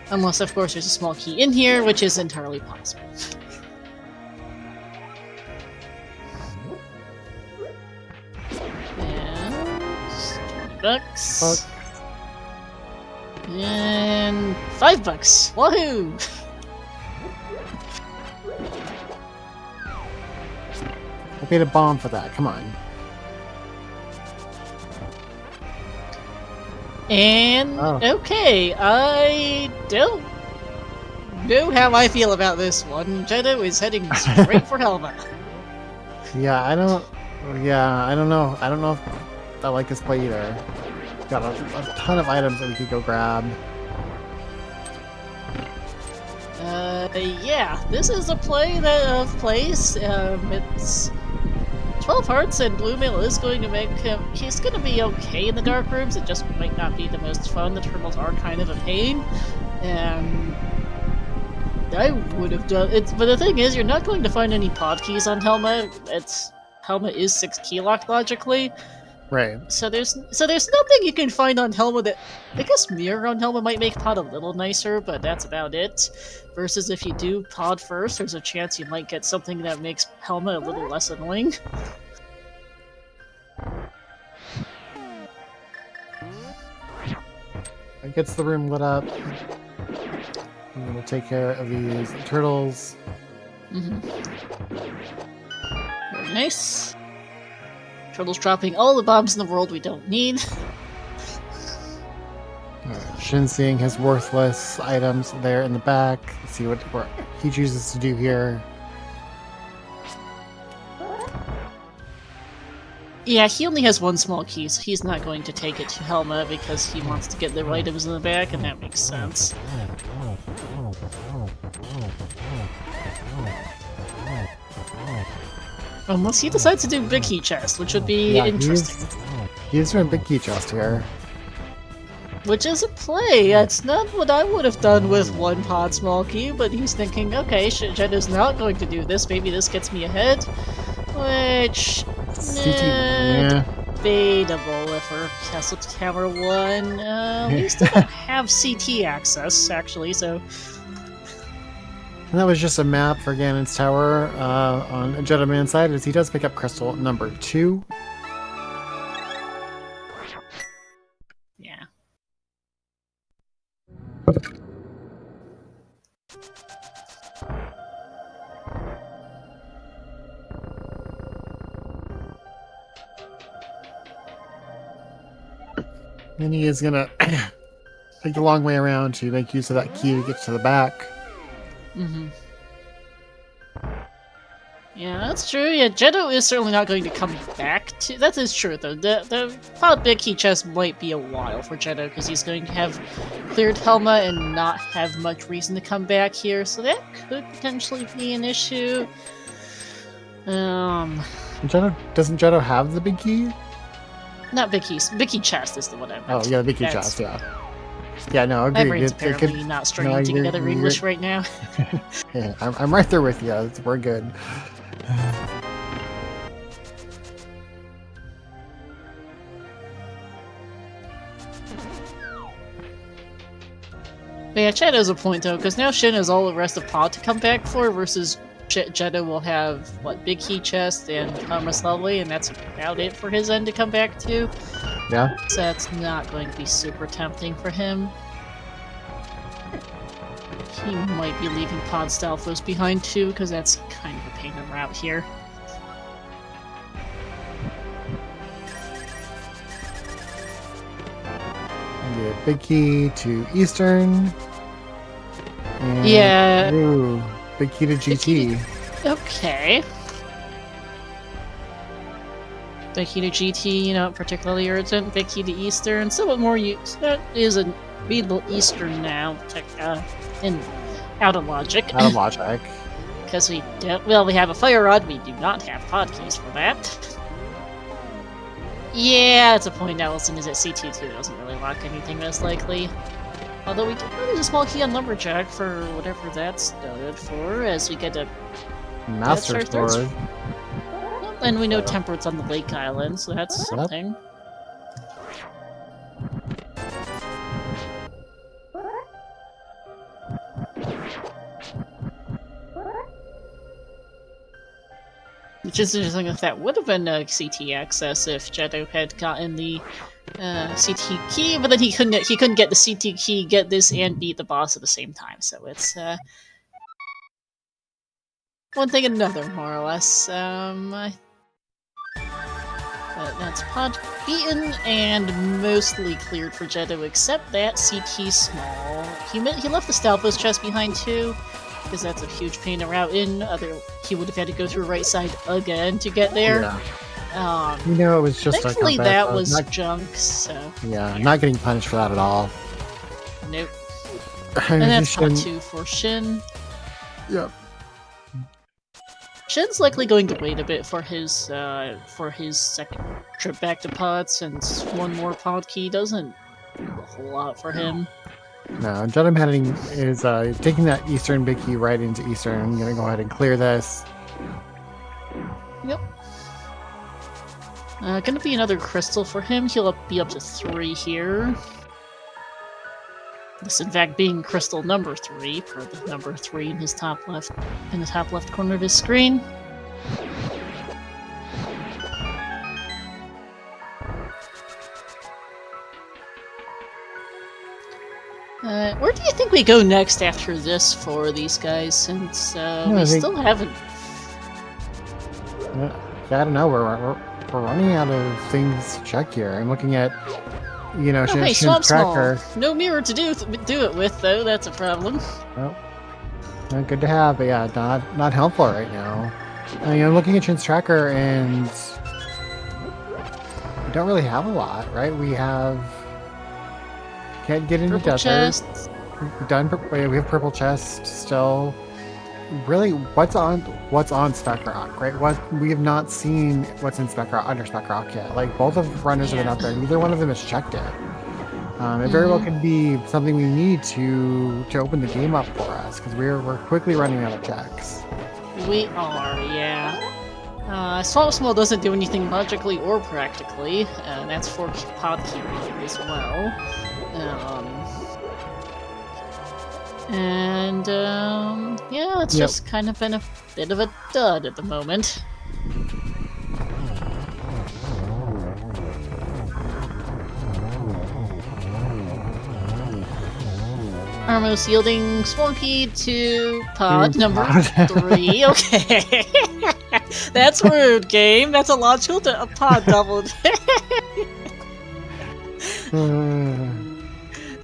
Unless, of course, there's a small key in here, which is entirely possible. $20. And $5. Woohoo! I paid a bomb for that. Come on. And okay, I don't know how I feel about this one. Jeddo is heading straight for Helma. Yeah, I don't know. I don't know if I like this play either. Got a ton of items that we could go grab. Yeah, this is a play of plays. It's 12 hearts and Blue Mail is going to make him... He's going to be okay in the dark rooms, it just might not be the most fun. The turtles are kind of a pain. And I would have done it, but the thing is, you're not going to find any pod keys on Helma. Helma is 6 key locked logically. Right. So there's nothing you can find on Helma that... I guess Mirror on Helma might make pod a little nicer, but that's about it. Versus if you do pod first, there's a chance you might get something that makes Helma a little less annoying. It gets the room lit up. And we'll take care of these turtles. Mm-hmm. Very nice. Turtles dropping all the bombs in the world we don't need. Shin seeing his worthless items there in the back. Let's see what he chooses to do here. Yeah, he only has one small key, so he's not going to take it to Helma because he wants to get the items in the back, and that makes sense. Unless he decides to do Big Key Chest, which would be interesting. He's doing Big Key Chest here. Which is a play. It's not what I would have done with one pod small key, but he's thinking, okay, Jeddo's not going to do this. Maybe this gets me ahead. Which... debatable if we're Castle Tower 1. We still don't have CT access, actually, so... And that was just a map for Ganon's Tower on jeddoman's side, as he does pick up crystal number 2. Yeah. And he is gonna take the long way around to make use of that key to get to the back. Mm-hmm. Yeah, that's true. Yeah, Jeddo is certainly not going to come back to... That is true, though. The pod Big Key Chest might be a while for Jeddo, because he's going to have cleared Helma and not have much reason to come back here, so that could potentially be an issue. Doesn't Jeddo have the big key? Not Big Keys. Big Key Chest is the one I meant. Oh, yeah, the Big Key Chest, yeah. Yeah, no, agreed. My brain's apparently not stringing together English right now. Yeah, I'm right there with you. We're good. But yeah, Chad has a point though, because now Shin has all the rest of Pod to come back for, versus Jeddo will have, what, Big Key Chest and Harmless Lovely, and that's about it for his end to come back to. Yeah. So that's not going to be super tempting for him. he might be leaving Pod Stalfos behind too, because that's kind of a pain in the route here. Get Big Key to Eastern. And, Yeah. Ooh, Big Key to GT. Okay. Big Key to GT, not particularly urgent. Big Key to Eastern, somewhat more use. That is a readable Eastern now, out of logic. Out of logic. Because we have a Fire Rod, we do not have pod keys for that. Yeah, it's a point Allison is at C2-2, doesn't really lock anything most likely. Although we do know there's a small key on Lumberjack for whatever that's noted for, as we get a Master Sword. And we know Temperat's on the Lake Island, so that's something. Which is interesting if that would have been a CT access if Jeddo had gotten the CT key, but then he couldn't get the CT key, get this, and beat the boss at the same time. So it's one thing and another, more or less. But that's pod beaten and mostly cleared for Jeddo, except that CT small. He left the Stalfos chest behind too, because that's a huge pain to route in. He would have had to go through right side again to get there. Yeah. It was just thankfully that was junk, so... Yeah, not getting punished for that at all. Nope. And that's pod 2 for Shin. Yep. Shin's likely going to wait a bit for his second trip back to pod, since one more pod key doesn't do a whole lot for him. No, jeddoman is taking that Eastern Big Key right into Eastern. I'm gonna go ahead and clear this. Yep. Gonna be another crystal for him. He'll be up to 3 here. This, in fact, being crystal number 3, per the number 3 in the top left corner of his screen. Where do you think we go next after this for these guys? Since we still haven't. I don't know. We're running out of things to check here. I'm looking at, Shin's tracker. No mirror to do it with, though. That's a problem. Well, not good to have, but yeah, not helpful right now. I'm looking at Shin's tracker, and we don't really have a lot, right? We can't get into desert. We have purple chest still. Really, what's on Spec Rock, right? We have not seen what's in under Spec Rock yet. Like, both of the runners have been up there, and neither one of them has checked it. It very well could be something we need to open the game up for us, because we're quickly running out of checks. We are, yeah. Small doesn't do anything logically or practically, and that's for pod key as well. Yeah, it's just kind of been a bit of a dud at the moment. Armos yielding small key to pod number 3. Okay. That's rude, game. That's a logical to a pod doubled.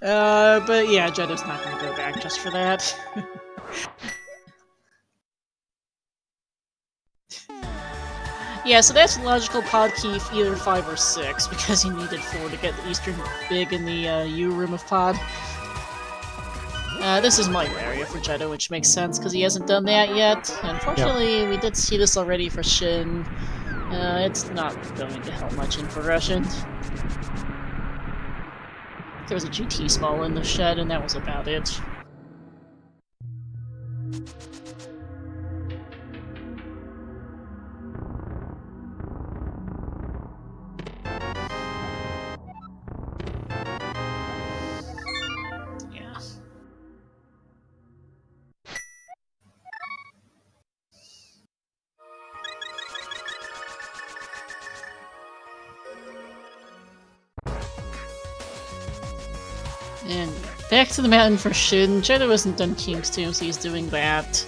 But yeah, Jeddo's not going to go back just for that. Yeah, so that's logical pod key either 5 or 6, because he needed 4 to get the Eastern Big in the U room of pod. This is my area for Jeddo, which makes sense, because he hasn't done that yet. Unfortunately, we did see this already for Shin. It's not going to help much in progression. There was a GT small in the shed, and that was about it. Yeah. And back to the mountain for Shin. Jeddo hasn't done King's Tomb, so he's doing that.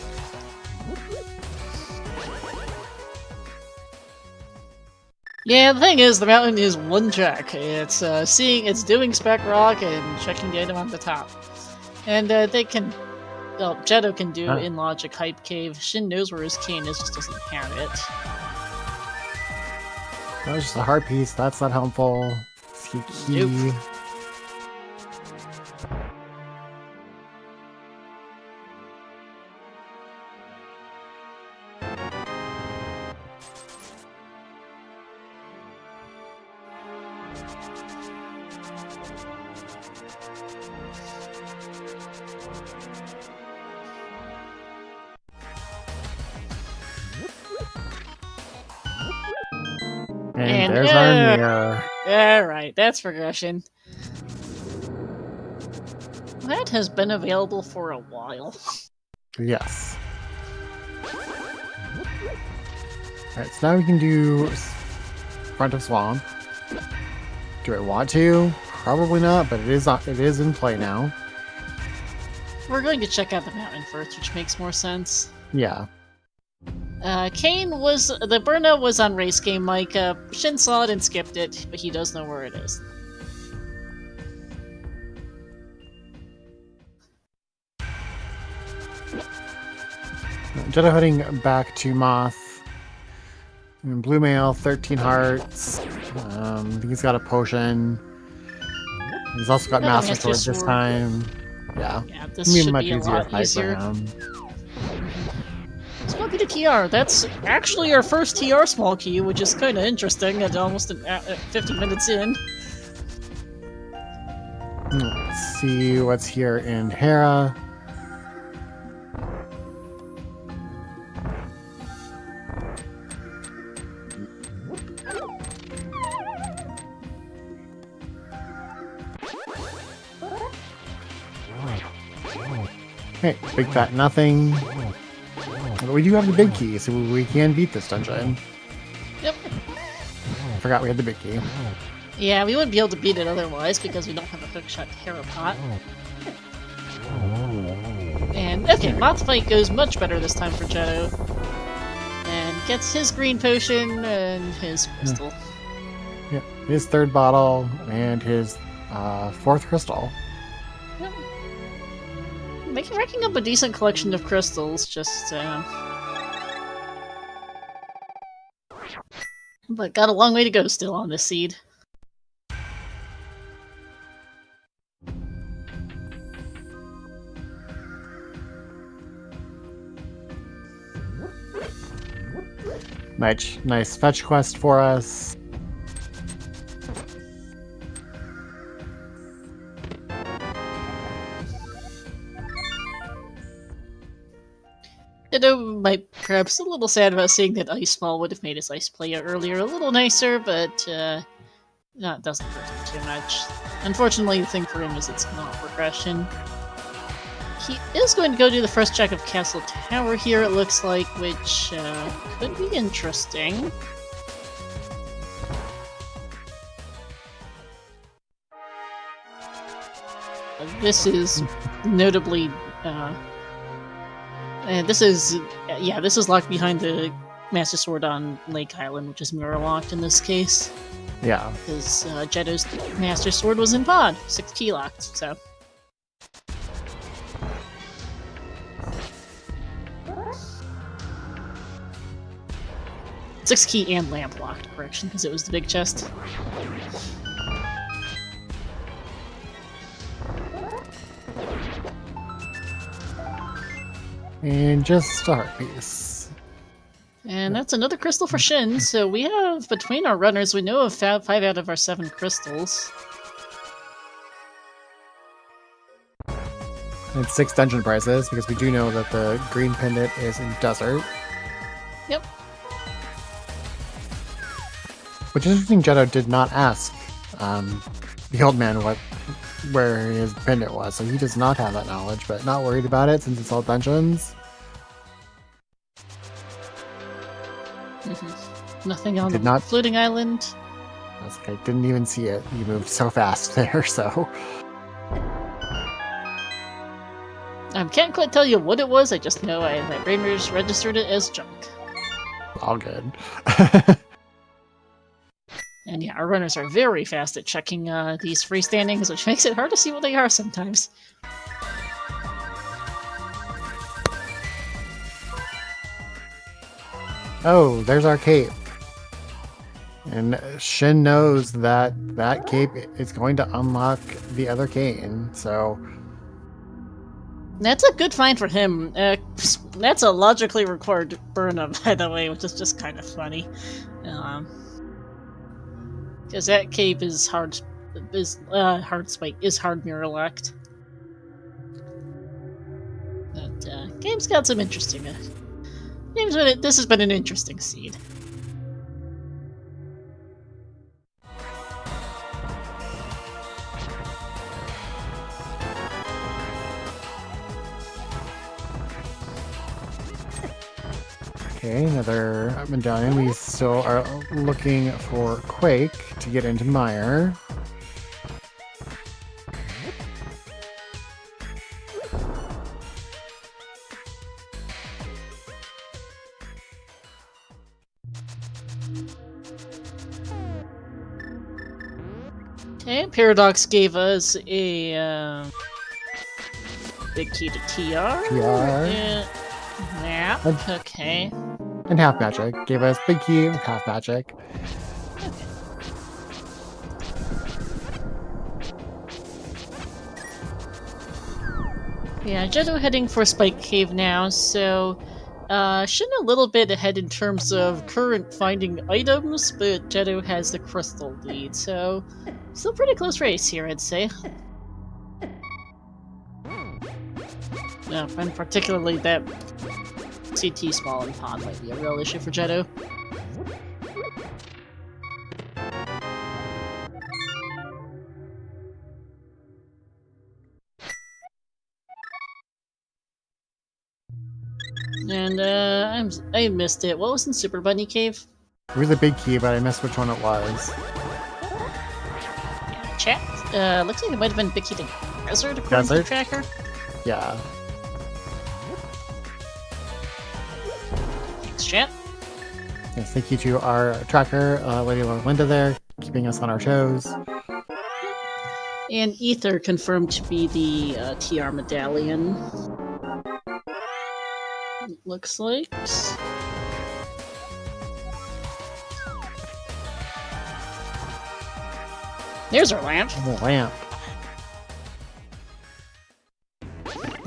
Yeah, the thing is, the mountain is one track. It's it's doing Spec Rock and checking the item on the top. And they can, well, Jeddo can do in Logic Hype Cave. Shin knows where his cane is, just doesn't have it. That was just a heart piece. That's not helpful. Nope. And there's our mirror. Alright, that's progression. That has been available for a while. Yes. Alright, so now we can do Front of Swamp. Do I want to? Probably not, but it is in play now. We're going to check out the mountain first, which makes more sense. Yeah. The burnout was on Race Game Mike. Shin saw it and skipped it, but he does know where it is. Jeddo heading back to Moth. Blue Mail, 13 hearts. I think he's got a potion. He's also got Master Sword this time. Yeah. Yeah, this should be a lot easier. Small key to TR. That's actually our first TR small key, which is kind of interesting at almost 50 minutes in. Let's see what's here in Hera. Okay, big fat nothing. But we do have the big key, so we can beat this dungeon. Yep. I forgot we had the big key. Yeah, we wouldn't be able to beat it otherwise because we don't have a hookshot Terrapot. And, okay, Moth Fight goes much better this time for Jeddo. And gets his green potion and his crystal. Yeah, his third bottle and his fourth crystal. Yep. Racking up a decent collection of crystals, just, but got a long way to go still on this seed. Nice fetch quest for us. Jeddo might perhaps a little sad about seeing that Ice Ball would have made his Ice player earlier a little nicer, but no, it doesn't hurt him too much. Unfortunately, the thing for him is it's not progression. He is going to go do the first check of Castle Tower here, it looks like, which could be interesting. This is notably, this is locked behind the Master Sword on Lake Island, which is mirror locked in this case. Yeah. Because Jeddo's Master Sword was in pod, 6 key locked, so. 6 key and lamp locked, correction, because it was the big chest. And just a heart piece. And that's another crystal for Shin, so we have, between our runners, we know of 5 out of our 7 crystals. And 6 dungeon prizes, because we do know that the green pendant is in desert. Yep. Which is interesting, Jeddo did not ask the old man where his pendant was, so he does not have that knowledge, but not worried about it since it's all dungeons. Nothing on the floating island. That's okay, didn't even see it. You moved so fast there, so. Can't quite tell you what it was, I just know my brain registered it as junk. All good. And yeah, our runners are very fast at checking these freestandings, which makes it hard to see what they are sometimes. Oh, there's our cape. And Shin knows that that cape is going to unlock the other cane, so... That's a good find for him. That's a logically required burn-up, by the way, which is just kind of funny. Because that cape is hard mirror locked. But game's got some interesting. This has been an interesting seed. Okay, another medallion. We still are looking for Quake to get into Mire. Okay, Paradox gave us a big key to TR. Yeah, okay. And half magic. Gave us big key, half magic. Yeah, Jeddo heading for Spike Cave now, so Shin a little bit ahead in terms of current finding items, but Jeddo has the crystal lead, so still pretty close race here, I'd say. And particularly that CT small and pod might be a real issue for Jeddo. And I missed it. What was in Super Bunny Cave? It was a big key, but I missed which one it was. Yeah, chat. Looks like it might have been Big Key to Desert according to the tracker. Yeah. Thanks, chat. Yes, thank you to our tracker, Lady Linda there, keeping us on our toes. And Ether confirmed to be the TR medallion. It looks like. There's our lamp. The lamp.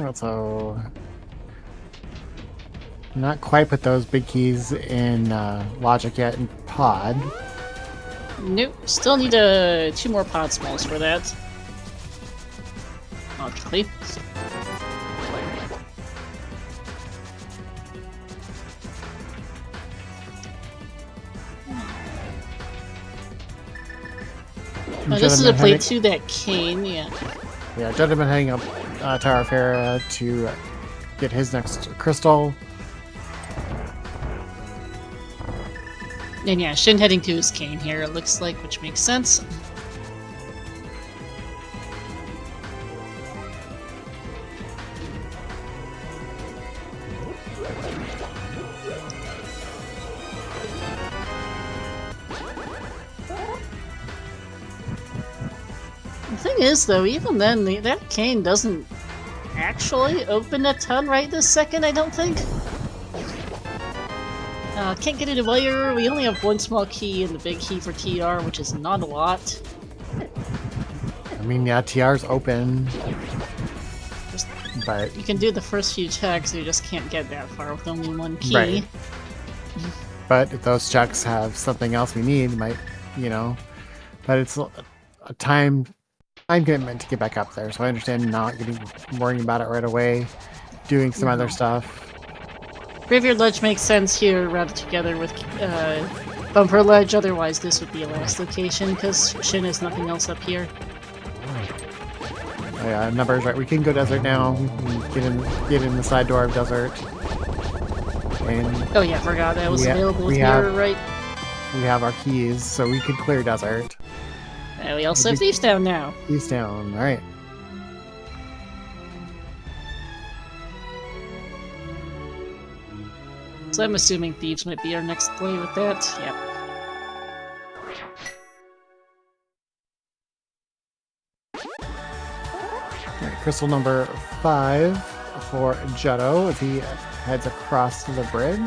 Also, not quite put those big keys in logic yet in pod. Nope. Still need 2 more pod smalls for that. Logically. Oh, this is a play to that cane, yeah. Yeah, Jeddoman heading up Tower of Hera to get his next crystal. And yeah, Shin heading to his cane here, it looks like, which makes sense. The thing is, though, even then, that cane doesn't actually open a ton right this second, I don't think. Can't get it a wire. We only have 1 small key and the big key for TR, which is not a lot. I mean, yeah, TR's open. But you can do the first few checks, you just can't get that far with only 1 key. Right. But if those checks have something else we need, might, you know. But it's a time commitment to get back up there, so I understand not worrying about it right away, doing some other stuff. Graveyard Ledge makes sense here, routed together with Bumper Ledge, otherwise this would be a last location, because Shin has nothing else up here. Oh yeah, numbers right. We can go desert now. We can get in the side door of desert. And oh yeah, I forgot that was available with mirror, right? We have our keys, so we could clear desert. And we also have Thieves Down now. Thieves Down, alright. So I'm assuming Thieves might be our next play with that. Yep. Alright, crystal number 5 for Jeddo as he heads across to the bridge.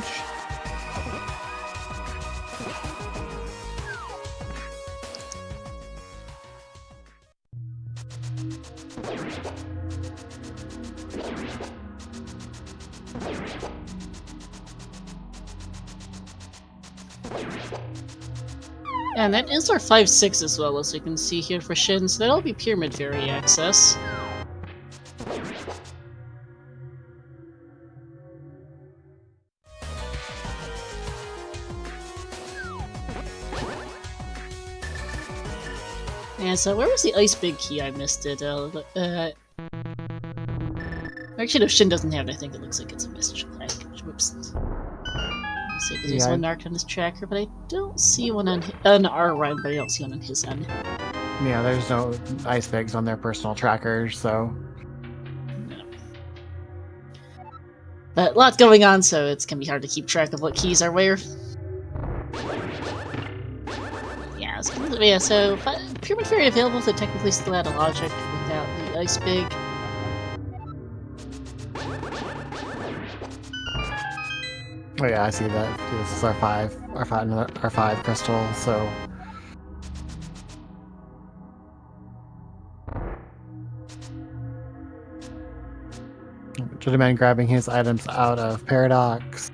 And that is our 5-6 as well, as we can see here for Shin, so that'll be Pyramid Fairy access. And so where was the Ice Big Key? I missed it. Actually, no, Shin doesn't have it. I think it looks like it's a message package. Whoops. Let's see if there's one marked on his tracker, but I don't see one on our run, but I don't see one on his end. Yeah, there's no ice bags on their personal trackers, so... No. But a lot going on, so it's gonna be hard to keep track of what keys are where. Yeah, so Pyramid Fairy available to technically still add a logic without the Ice Big. Oh yeah, I see that. This is our 5 crystal, so... jeddoman grabbing his items out of Paradox.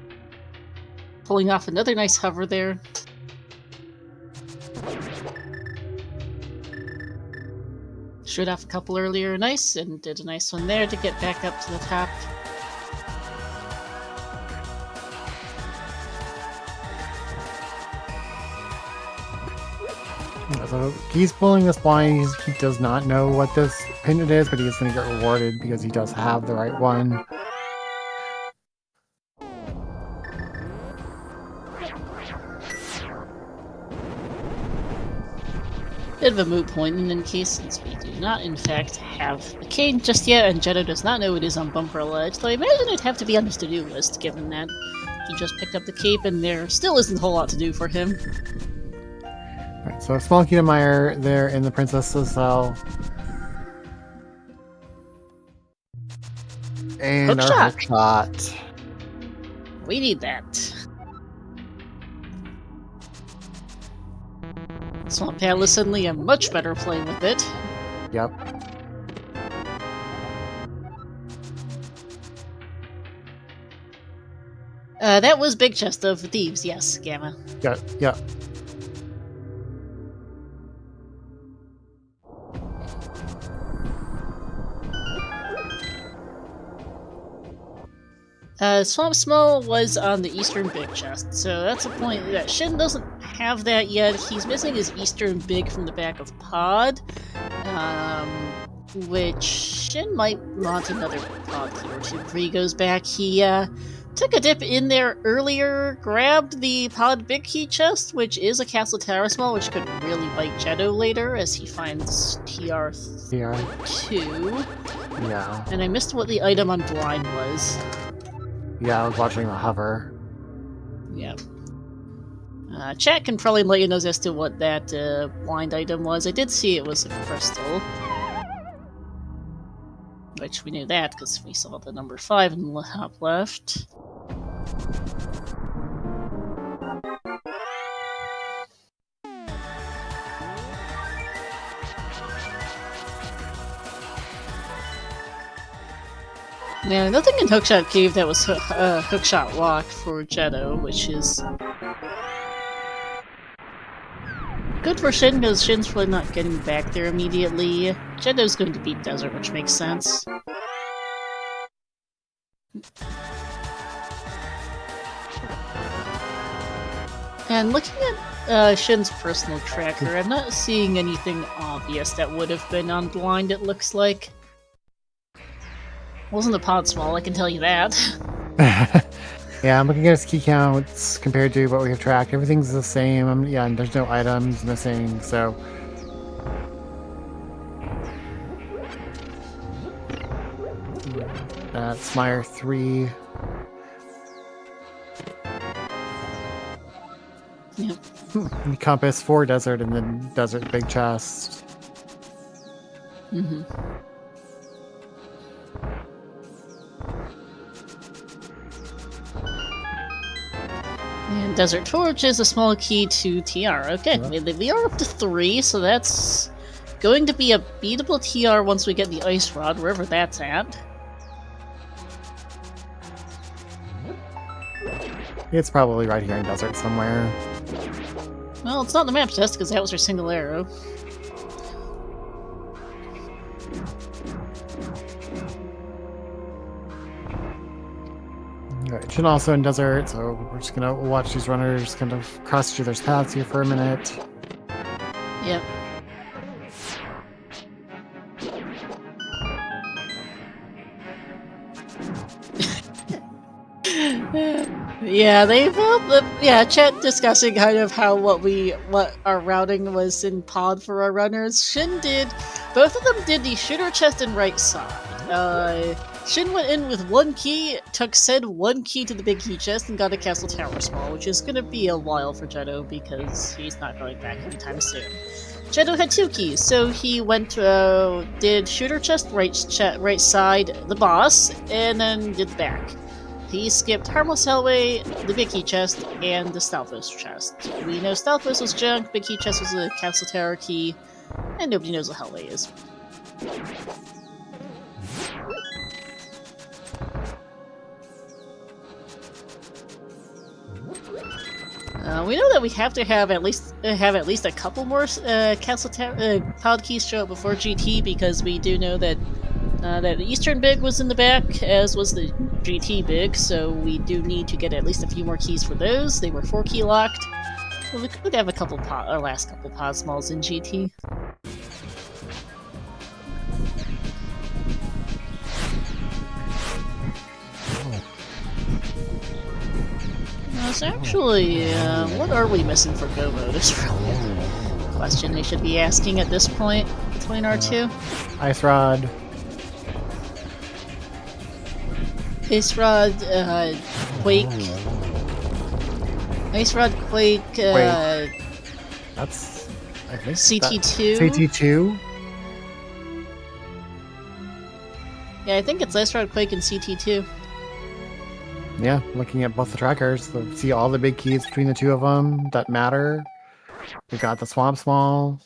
Pulling off another nice hover there. Showed off a couple earlier, nice, and did a nice one there to get back up to the top. So he's pulling this blind. He does not know what this pendant is, but he's going to get rewarded because he does have the right one. Bit of a moot point in any case, since we do not, in fact, have a cane just yet, and Jeddo does not know it is on Bumper Ledge, though I imagine it'd have to be on his to-do list, given that he just picked up the cape and there still isn't a whole lot to do for him. Alright, so a small Kiedemeyer there in the Princess's cell. And our hook shot. We need that. Swamp Pal is suddenly a much better play with it. Yep. That was Big Chest of Thieves, yes, Gamma. Yep. Swamp Small was on the Eastern Big Chest, so that's a point that Shin doesn't have that yet. He's missing his Eastern Big from the back of Pod, which Shin might want another Pod key or two before he goes back. He took a dip in there earlier, grabbed the Pod Big Key chest, which is a Castle Tower Small, which could really bite Jeddo later as he finds TR2. Yeah. And I missed what the item on Blind was. Yeah, I was watching the hover. Yep. Chat can probably let you know as to what that blind item was. I did see it was a crystal. Which we knew that because we saw the number 5 in the top left. Now, nothing in Hookshot Cave that was Hookshot locked for Jeddo, which is good for Shin, because Shin's probably not getting back there immediately. Jeddo's going to beat Desert, which makes sense. And looking at Shin's personal tracker, I'm not seeing anything obvious that would have been on Blind, it looks like. Wasn't the pod small, I can tell you that. Yeah, I'm looking at his key counts compared to what we have tracked. Everything's the same. Yeah, and there's no items missing, so... That's Meyer 3. Yep. Compass for desert and then desert big chest. Mm-hmm. And Desert Torch is a small key to TR. Okay, we are up to 3, so that's going to be a beatable TR once we get the Ice Rod, wherever that's at. It's probably right here in desert somewhere. Well, it's not the map test, because that was our single arrow. Alright, Shin also in desert, so we're just gonna watch these runners kind of cross each other's paths here for a minute. Yep. Yeah, chat discussing kind of how what our routing was in pod for our runners. Both of them did the shooter chest and right side. Shin went in with 1 key, took said 1 key to the big key chest, and got a castle tower small, which is gonna be a while for Jeddo because he's not going back anytime soon. Jeddo had 2 keys, so he went did shooter chest, right side, the boss, and then did the back. He skipped Harmless Hellway, the Big Key Chest, and the Stalfos chest. We know Stalfos was junk, Big Key Chest was a Castle Tower key, and nobody knows what Hellway is. We know that we have to have at least a couple more Castle Tower pod keys show up before GT, because we do know that that Eastern Big was in the back, as was the GT Big, so we do need to get at least a few more keys for those. They were 4 key locked. Well, we could have a couple last couple pod smalls in GT. So actually, what are we missing for Go Mode is really a question they should be asking at this point between our two. Ice Rod. Ice Rod, Quake. Ice Rod, Quake, That's, I think, CT2. CT2? Yeah, I think it's Ice Rod, Quake, and CT2. Yeah, looking at both the trackers, see all the big keys between the 2 of them that matter. We got the Swamp Small.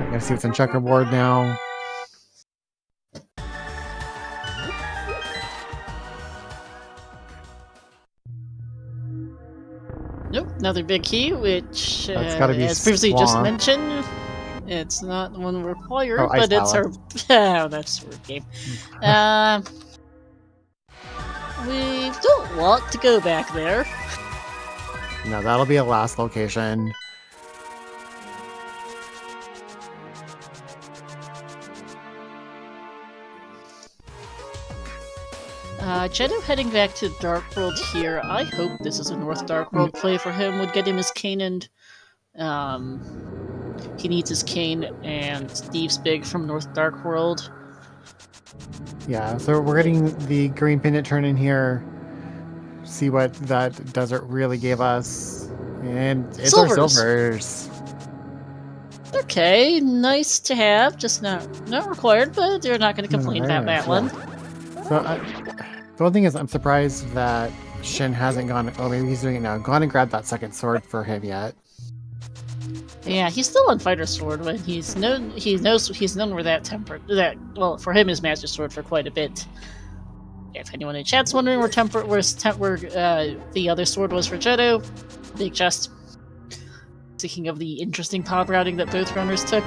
I gotta see what's in checkerboard now. Nope, another big key, which, That's gotta be as previously just Swan. mentioned, it's not one required, Oh, but it's Palace. our... oh, that's our game. We don't want to go back there. No, that'll be a last location. Jeddo heading back to Dark World here. I hope this is a North Dark World play for him. Would get him his cane and he needs his cane and Steve's Big from North Dark World. Yeah, so we're getting the green pennant turn in here. See what that desert really gave us. And it's our silvers. Okay, nice to have. Just not required, but they're not going to complain about that one. So the one thing is, I'm surprised that Shin hasn't gone. Oh, maybe he's doing it now. Gone and grabbed that second sword for him yet. Yeah, he's still on Fighter Sword, but he's known where that well, for him is Master Sword for quite a bit. If anyone in chat's wondering where the other sword was for Jeddo, big chest. Speaking of the interesting pod routing that both runners took.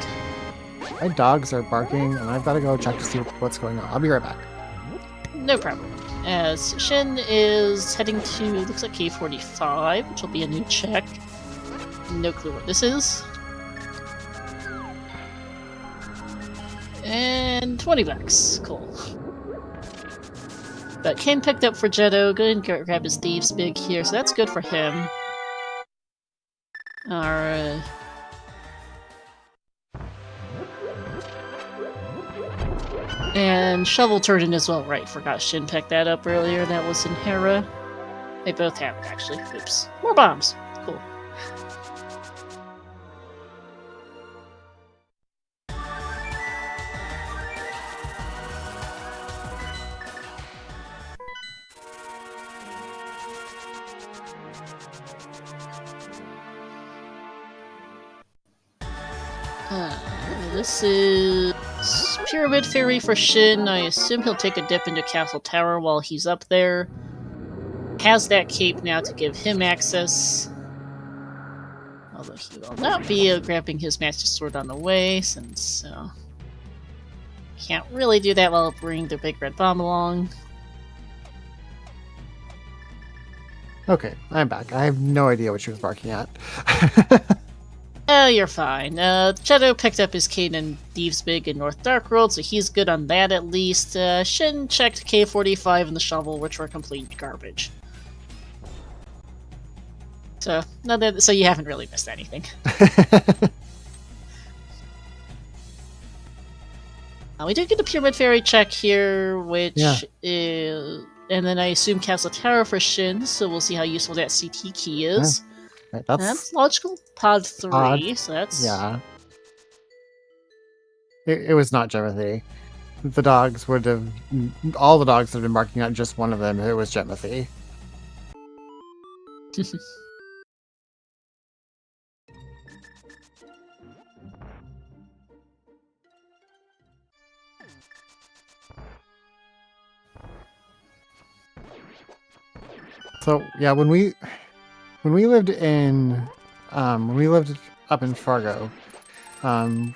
My dogs are barking, and I've got to go check to see what's going on. I'll be right back. No problem. As Shin is heading to, looks like K45, which will be a new check. No clue what this is. And 20 bucks. Cool. But Kane picked up for Jeddo. Go ahead and grab his Thieves Big here, so that's good for him. Alright. And Shovel turned in as well. Right, forgot Shin picked that up earlier. That was in Hera. They both have it, actually. Oops. More bombs. Cool. This is Pyramid Fairy for Shin. I assume he'll take a dip into Castle Tower while he's up there. Has that cape now to give him access. Although he will not be grabbing his Master Sword on the way, since can't really do that while bringing the Big Red Bomb along. Okay, I'm back. I have no idea what she was barking at. Oh, you're fine. Jeddo picked up his cane in Thieves' Big in North Darkworld, so he's good on that at least. Shin checked K45 and the shovel, which were complete garbage. So, so you haven't really missed anything. We did get a Pyramid Fairy check here, which is... And then I assume Castle Tower for Shin, so we'll see how useful that CT key is. Right, that's logical. Pod 3, so that's... Yeah. It was not Gemothy. The dogs would have... All the dogs would have been barking at just one of them if it was Gemothy. So yeah, when we lived up in Fargo,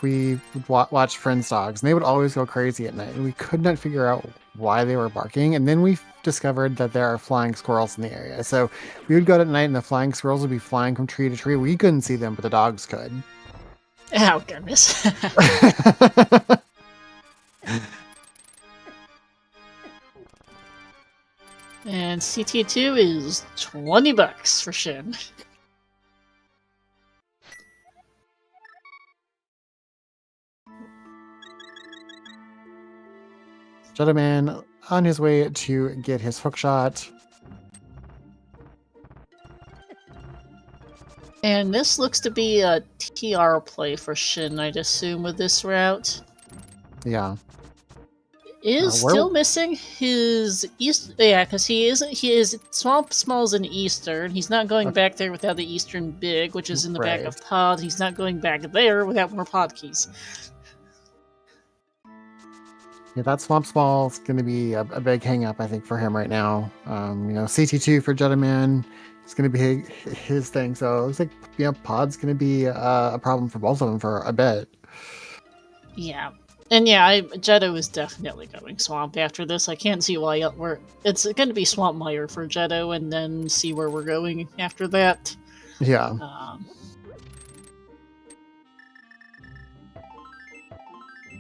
we would watch Friends' dogs, and they would always go crazy at night. And we could not figure out why they were barking, and then we discovered that there are flying squirrels in the area. So we would go out at night, and the flying squirrels would be flying from tree to tree. We couldn't see them, but the dogs could. Oh goodness. And CT2 is $20 for Shin. Jeddoman on his way to get his hookshot. And this looks to be a TR play for Shin, I'd assume, with this route. Yeah. Is still missing his east. Yeah, because he is Swamp Small's in Eastern. He's not going back there without the Eastern Big, which is in the back of Pod. He's not going back there without more Pod keys. Yeah, that Swamp Small's going to be a big hang-up, I think, for him right now. CT2 for Jeddoman is going to be his thing. So it looks like Pod's going to be a problem for both of them for a bit. Yeah. And yeah, Jeddo is definitely going Swamp after this. I can't see why it's going to be Swamp Mire for Jeddo, and then see where we're going after that. Yeah.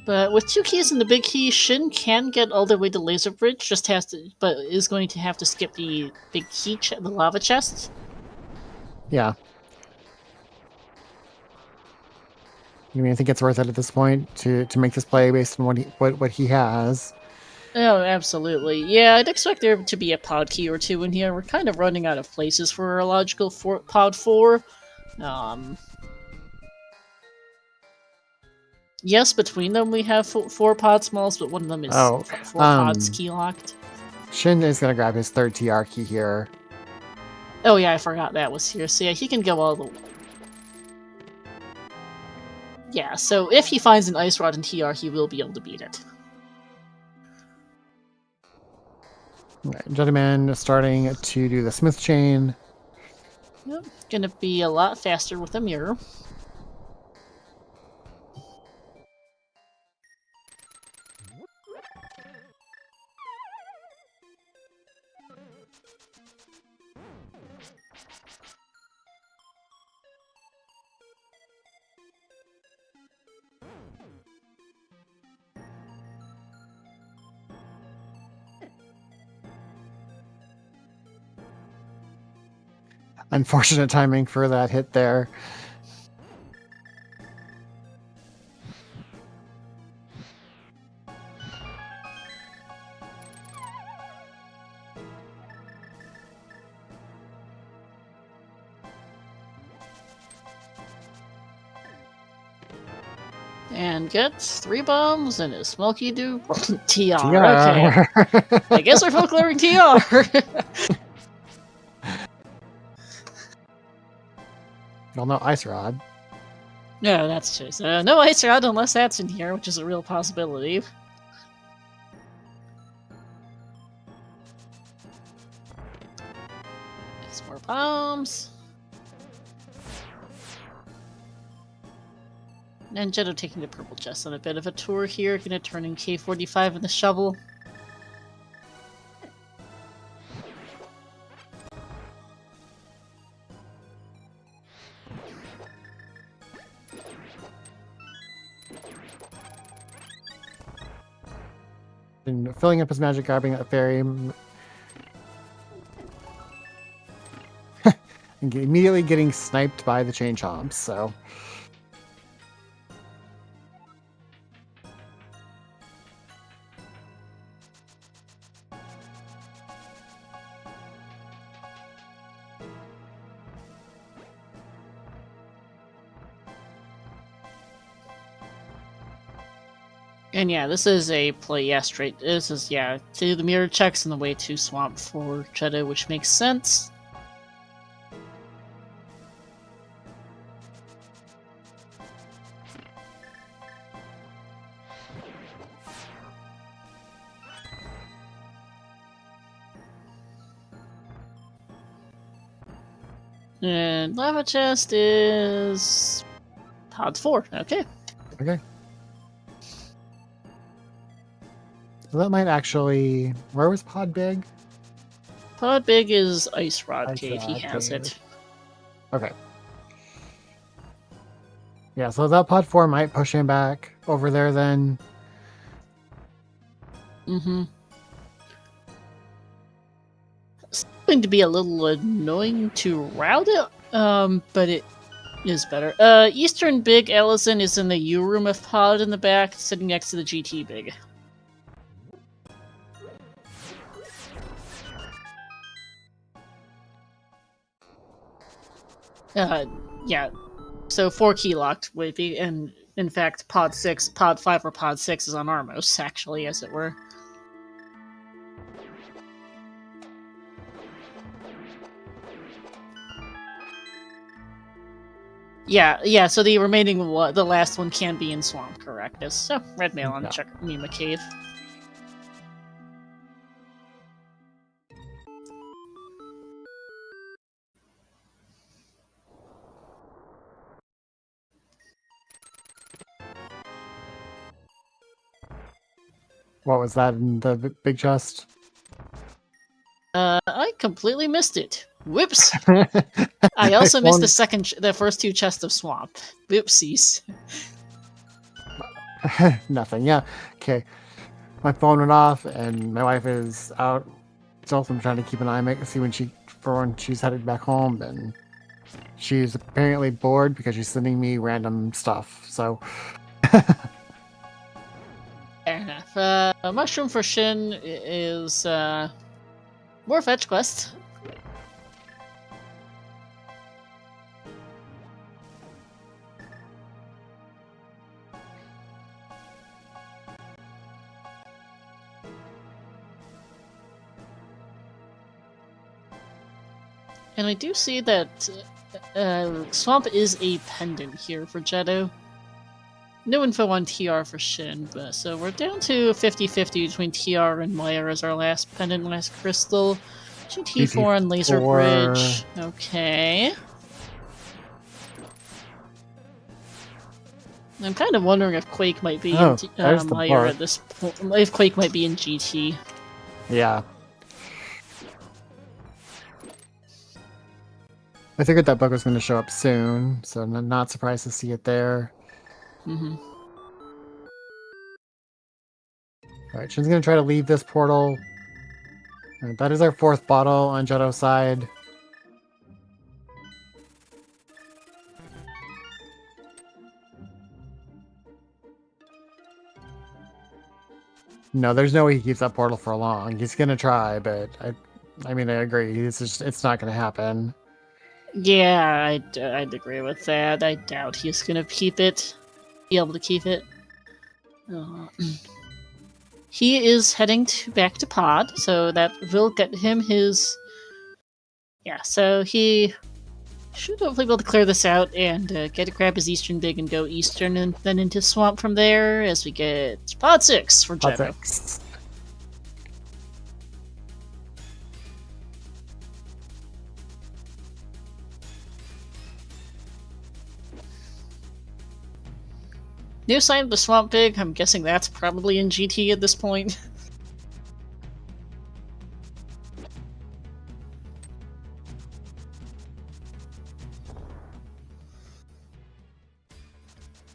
But with 2 keys and the big key, Shin can get all the way to Laser Bridge. But is going to have to skip the big key, the lava chest. Yeah. I think it's worth it at this point to make this play based on what he has. Oh, absolutely. Yeah, I'd expect there to be a pod key or 2 in here. We're kind of running out of places for a logical pod 4. Yes, between them we have 4 pod smalls, but one of them is 4 pods key locked. Shin is going to grab his 3rd TR key here. Oh yeah, I forgot that was here. So yeah, he can go all the way. Yeah, so if he finds an Ice Rod in TR, he will be able to beat it. Right, Jeddoman is starting to do the Smith Chain. Yep, gonna be a lot faster with a mirror. Unfortunate timing for that hit there. And gets 3 bombs and a smoky do TR. TR. Okay. I guess we're folkloring TR. Well, no ice rod. No, that's true. So, no ice rod unless that's in here, which is a real possibility. It's more bombs. And Jeddo taking the purple chest on a bit of a tour here, gonna turn in K45 in the shovel. And filling up his magic, grabbing that fairy. And immediately getting sniped by the chain chomps, so. And yeah, this is a play, straight. This is, do the mirror checks on the way to Swamp for Jeddo, which makes sense. And lava chest is pod 4. Okay. Okay. So that might actually. Where was Pod Big? Pod Big is Ice Rod Ice Cave. He Rod has Cave. it. Okay. Yeah, so that Pod 4 might push him back over there then. Mm-hmm. It's going to be a little annoying to route it, but it is better. Eastern Big Allison is in the U room of Pod in the back, sitting next to the GT Big. Yeah. So 4 key locked would be, and in fact, pod 5 or pod 6 is on Armos, actually, as it were. Yeah, so the remaining one, the last one can be in Swamp, correct? So, red mail on check Mima Cave. What was that in the big chest? I completely missed it. Whoops! I also missed the first 2 chests of Swamp. Whoopsies. Nothing. Yeah. Okay. My phone went off, and my wife is out. So I'm trying to keep an eye on it, see when she's headed back home, and she's apparently bored because she's sending me random stuff. So. Fair enough. A mushroom for Shin is more fetch quest. And I do see that Swamp is a pendant here for Jeddo. No info on TR for Shin, but so we're down to 50-50 between TR and Meyer as our last pendant, last crystal. GT4 and Laser Bridge. Okay. I'm kind of wondering if Quake might be in Meyer at this point. If Quake might be in GT. Yeah. I figured that bug was going to show up soon, so I'm not surprised to see it there. Mm-hmm. Alright, Shin's going to try to leave this portal. Right, that is our 4th bottle on Jeddo's side. No, there's no way he keeps that portal for long. He's going to try, but I mean, I agree. It's not going to happen. Yeah, I'd agree with that. I doubt he's gonna keep it. be able to keep it. He is heading back to Pod, so that will get him his... Yeah, so he should hopefully be able to clear this out and grab his Eastern Big and go Eastern and then into Swamp from there as we get Pod 6 for Pod Jeddo. 6. New sign of the Swamp Pig, I'm guessing that's probably in GT at this point.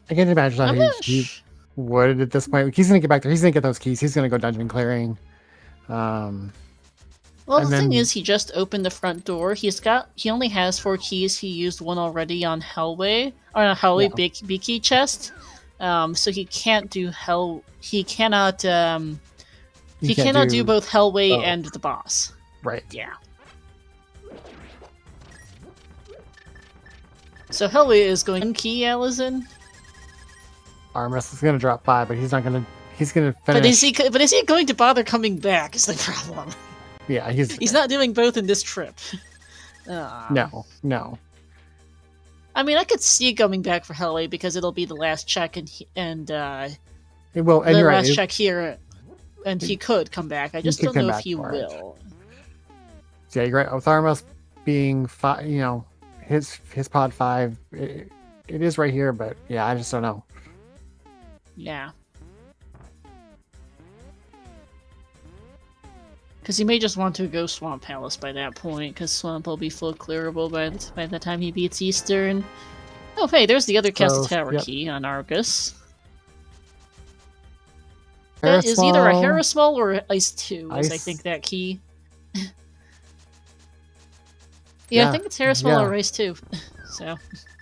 I can't imagine how he would at this point. He's going to get back there. He's going to get those keys. He's going to go dungeon clearing. Well, the thing is, he just opened the front door. He only has 4 keys. He used one already on Hellway, or on Hellway big key chest. So he can't do He cannot do both Hellway and the boss. Right. Yeah. So Hellway is going 1 key, Allison. Armrest is going to drop 5, but he's not going to. He's going to finish. But is he going to bother coming back? Is the problem. Yeah, he's not doing both in this trip. No. I mean, I could see coming back for Hellway because it'll be the last check and it will. And the you're last right. check here, and he could come back. I just don't know if he will. So yeah, you're right. With Armrest being 5, his pod 5, it is right here, but yeah, I just don't know. Yeah. Because he may just want to go Swamp Palace by that point, because Swamp will be full clearable by the time he beats Eastern. Oh, hey, there's the other Castle Tower key on Argus. That is either a Harrismall or Ice 2, I think that key. I think it's Harrismall or Ice 2. So.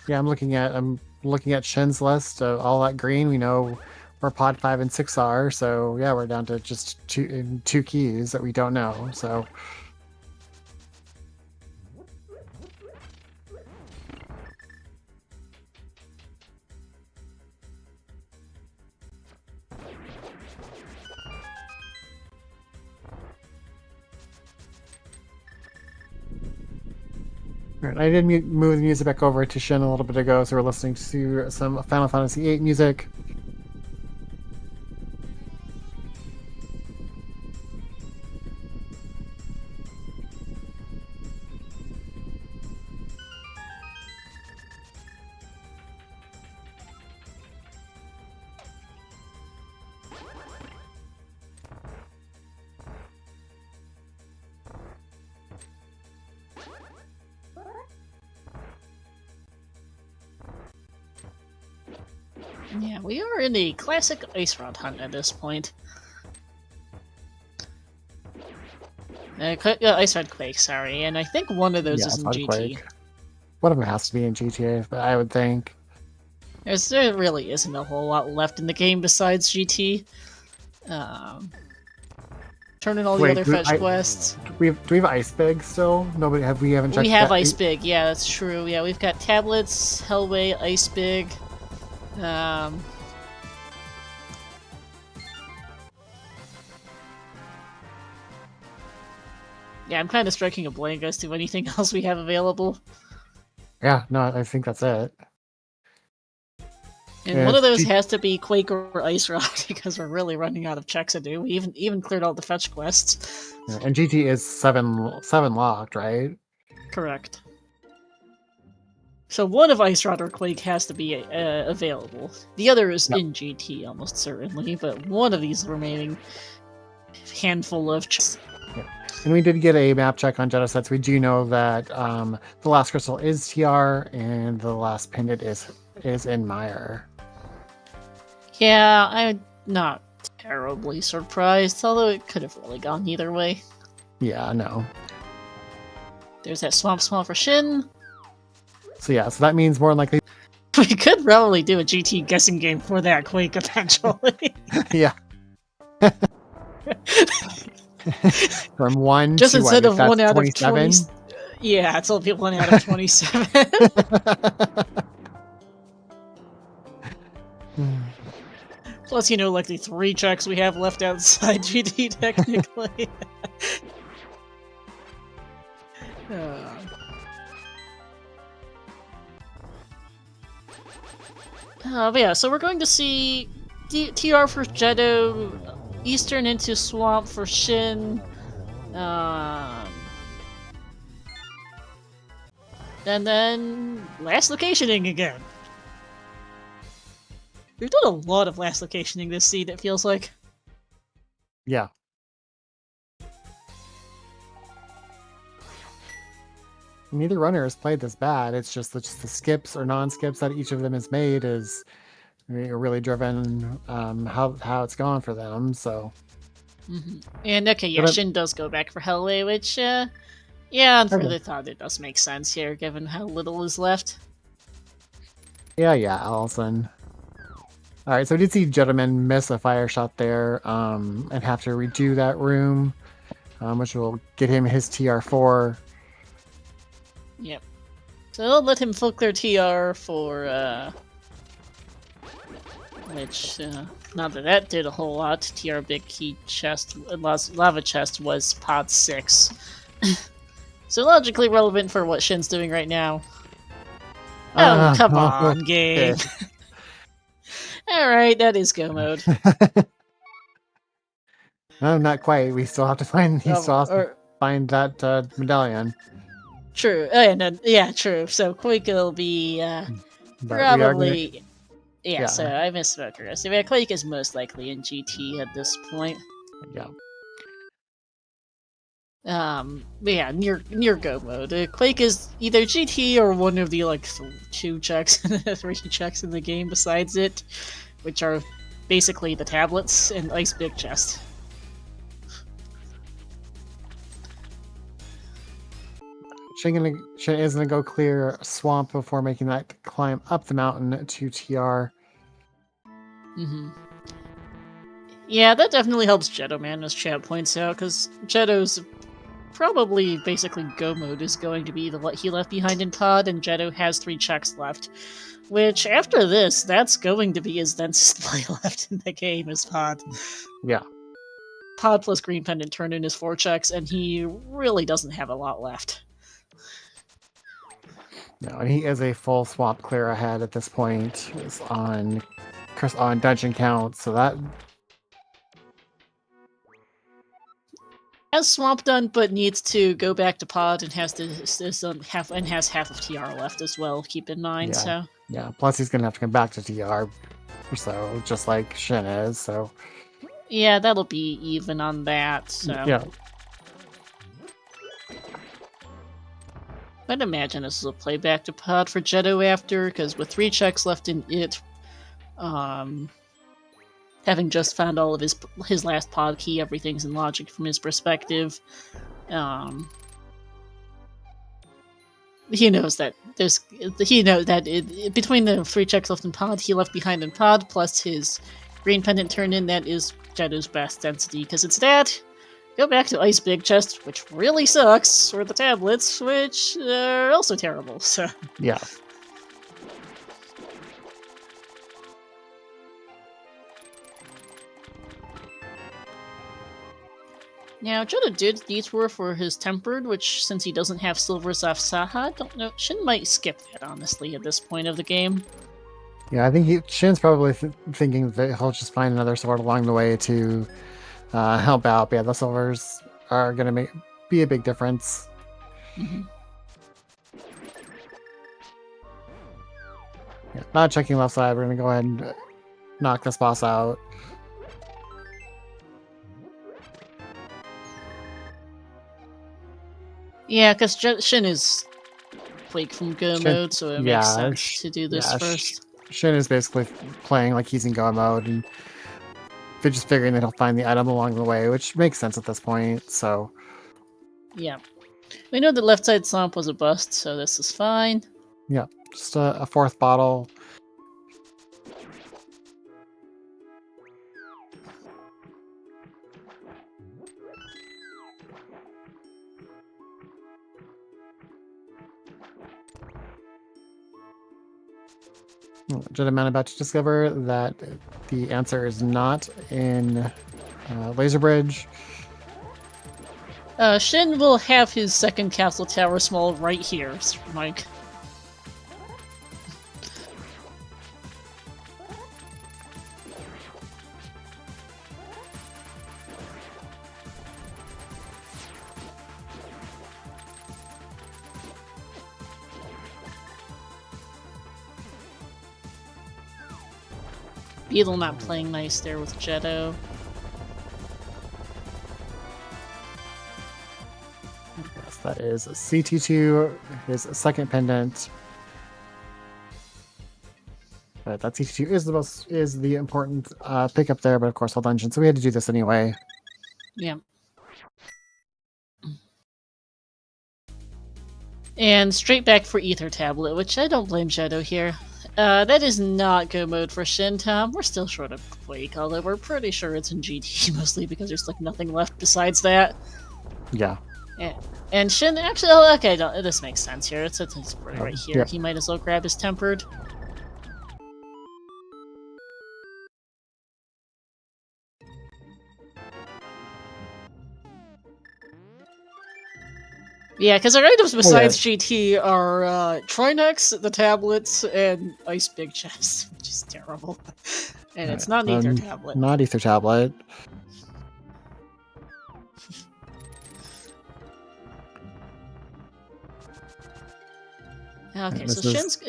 Yeah, I'm looking at Shin's list of all that green. We know where pod 5 and 6 are, so yeah, we're down to just two keys that we don't know. So Right, I did move the music back over to Shin a little bit ago, so we're listening to some Final Fantasy VIII music. Yeah, we are in a classic Ice Rod hunt at this point. Ice Rod Quake, sorry, and I think one of those is in GT. Quake. One of them has to be in GTA, but I would think. There really isn't a whole lot left in the game besides GT. Turning all the other fetch quests. Do we have Ice Big still? We haven't checked. We have Ice Big, yeah, that's true. Yeah, we've got tablets, Hellway, Ice Big. Yeah, I'm kind of striking a blank as to anything else we have available. Yeah, no, I think that's it. And one of those has to be Quake or Ice Rod because we're really running out of checks to do. We even cleared all the fetch quests. Yeah, and GT is 7 locked, right? Correct. So one of Ice Rod or Quake has to be available. The other is in GT almost certainly, but one of these remaining handful of checks. Yeah. And we did get a map check on Jeddah sets. We do know that the last crystal is TR and the last pendant is in Mire. Yeah, I'm not terribly surprised, although it could have really gone either way. Yeah, no. There's that Swamp Small for Shin. So yeah, so that means more likely... We could probably do a GT guessing game for that Quake eventually. Yeah. From 1 just to instead what, of 1 out 27? of 20. Yeah, it's only 1 out of 27. Plus, like the 3 checks we have left outside GD, technically. But yeah, so we're going to see TR for Jeddo, Eastern into Swamp for Shin, and then last locationing again. We've done a lot of last locationing this seed, it feels like. Yeah. Neither runner has played this bad. It's just the skips or non-skips that each of them has made is really driven how it's gone for them. So. And okay, yeah, Shin does go back for Hellway, which yeah, on further thought, it does make sense here given how little is left. Yeah, Allison. All right, so we did see Jeddoman miss a fire shot there and have to redo that room, which will get him his TR4. Yep. So I'll let him full clear TR for, which, not that did a whole lot. TR big key chest, lava chest was pod 6. So logically relevant for what Shin's doing right now. Oh, come on, game. Alright, that is go mode. No, not quite. We still have to find find that medallion. True. Yeah, true. So Quake will be probably yeah, so I misspoke the rest. Yeah, Quake is most likely in GT at this point. Yeah. But yeah, near go mode. Quake is either GT or one of the 2 checks, 3 checks in the game besides it, which are basically the tablets and Ice Big Chest. Shin is gonna go clear Swamp before making that climb up the mountain to TR. Yeah, that definitely helps jeddoman, as chat points out, because Jeddo's probably basically go mode is going to be what he left behind in pod, and Jeddo has 3 checks left. Which, after this, that's going to be his densest play left in the game is pod. Yeah. Pod plus Green Pendant turn in his 4 checks, and he really doesn't have a lot left. No, and he is a full swap clear ahead at this point. It's on dungeon count, so that has swamp done, but needs to go back to pod and has half of TR left as well. Keep in mind. Yeah. Plus, he's gonna have to come back to TR, so just like Shin is. So yeah, that'll be even on that. So yeah. I'd imagine this is a playback to pod for Jeddo after, because with 3 checks left in it, having just found all of his last pod key, everything's in logic from his perspective. He knows that between the 3 checks left in pod, he left behind in pod, plus his Green Pendant turn in, that is Jeddo's best density, because it's that. Go back to Ice Big Chest, which really sucks, or the tablets, which are also terrible, so... Yeah. Now, Jeddo did detour for his Tempered, which, since he doesn't have Silvers off Saha, don't know, Shin might skip that, honestly, at this point of the game. Yeah, I think Shin's probably thinking that he'll just find another sword along the way to help out. But yeah, the silvers are going to be a big difference. Yeah, not checking left side. We're going to go ahead and knock this boss out. Yeah, because Shin is Quake from Go mode, so it makes sense to do this first. Shin is basically playing like he's in Go mode, and they're just figuring that he'll find the item along the way, which makes sense at this point, so... Yeah. We know that left side Swamp was a bust, so this is fine. Yeah, just a 4th bottle. Jeddoman about to discover that the answer is not in Laser Bridge. Shin will have his second castle tower small right here, Mike. Beetle not playing nice there with Jeddo. Yes, that is CT2, his second pendant. But that CT2 is the important pickup there, but of course, all dungeon. So we had to do this anyway. Yeah. And straight back for Ether Tablet, which I don't blame Jeddo here. That is not go mode for Shin, Tom. We're still short of Quake, although we're pretty sure it's in GT, mostly because there's like nothing left besides that. Yeah. And Shin, actually, oh, okay, this makes sense here. It's right here. Yeah. He might as well grab his Tempered. Yeah, because our items besides GT are Trinex, the tablets, and Ice Big Chest, which is terrible. And it's not an Ether Tablet. Not Ether Tablet. Okay, so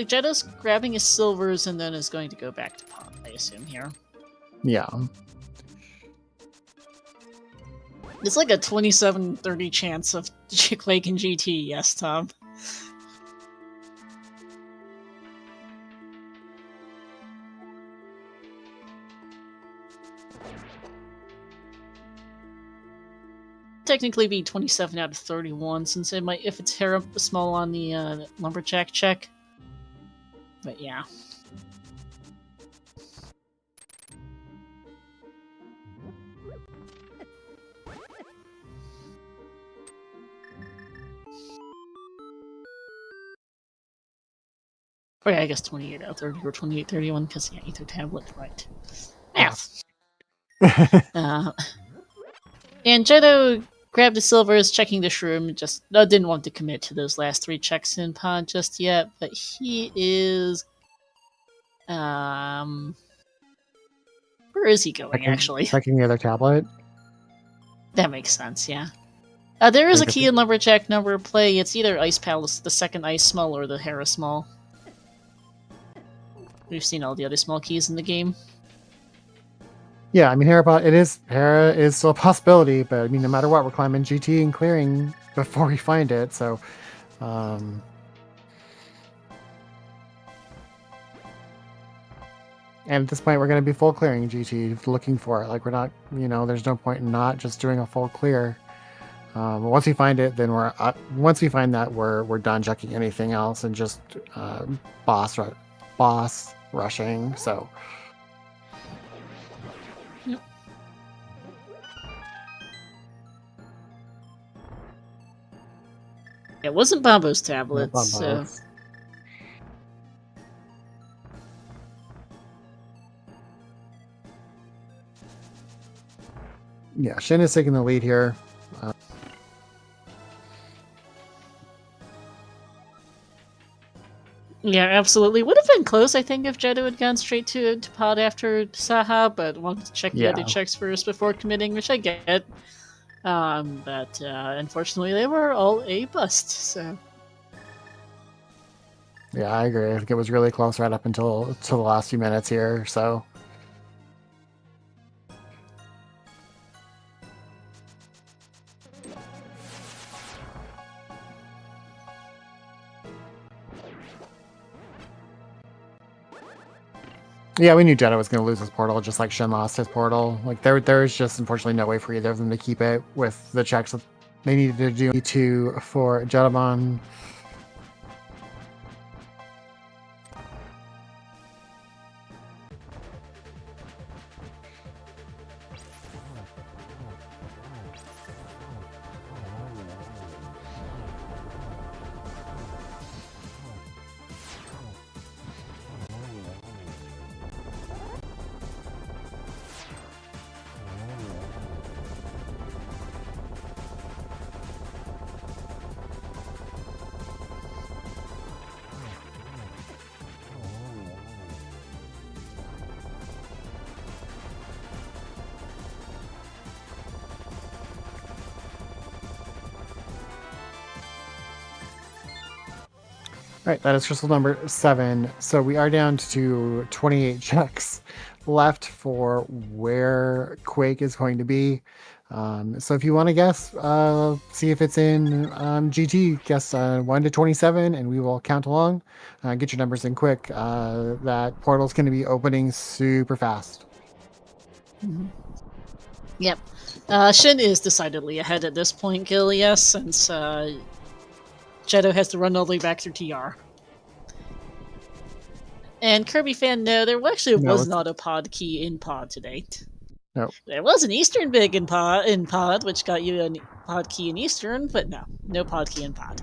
Jeddo's grabbing his silvers and then is going to go back to Pond, I assume, here. Yeah. It's like a 27-30 chance of Quake and GT, yes, Tom. Technically be 27 out of 31, since it might, if it's hair small on the lumberjack check. But yeah. Oh yeah, I guess 28 out of 30 or 28-31, because yeah, Ether Tablet, right. Math! And Jeddo grabbed the silvers, checking the shroom, just didn't want to commit to those last 3 checks in Pond just yet, but he is... where is he going, actually? Checking the other tablet. That makes sense, yeah. There is a key in Lumberjack number play. It's either Ice Palace, the second Ice Small, or the Hera Small. We've seen all the other small keys in the game. Yeah, I mean, Hera is still a possibility, but I mean, no matter what, we're climbing GT and clearing before we find it, so... And at this point, we're going to be full clearing GT, looking for it. Like, we're not, there's no point in not just doing a full clear. Once we find it, then once we find that, we're done checking anything else and just boss rushing. So. Yep. It wasn't Bombo's tablets, so. Yeah, Shin is taking the lead here. Yeah, absolutely. Would have been close, I think, if Jeddo had gone straight to Pod after Saha, but wanted to check the other checks first before committing, which I get. But unfortunately, they were all a bust, so... Yeah, I agree. I think it was really close right up until the last few minutes here, so... Yeah, we knew Jeddo was going to lose his portal, just like Shin lost his portal. Like, there's just unfortunately no way for either of them to keep it with the checks that they needed to do for jeddoman. right, that is crystal number 7. So we are down to 28 checks left for where Quake is going to be. So if you want to guess, see if it's in GT, guess 1 to 27, and we will count along. Get your numbers in quick. That portal's going to be opening super fast. Yep. Shin is decidedly ahead at this point, Gil, yes, since Jeddo has to run all the way back through TR. And Kirby fan, no, there actually was not a pod key in pod today. No. There was an Eastern big in pod, which got you a pod key in Eastern, but no pod key in pod.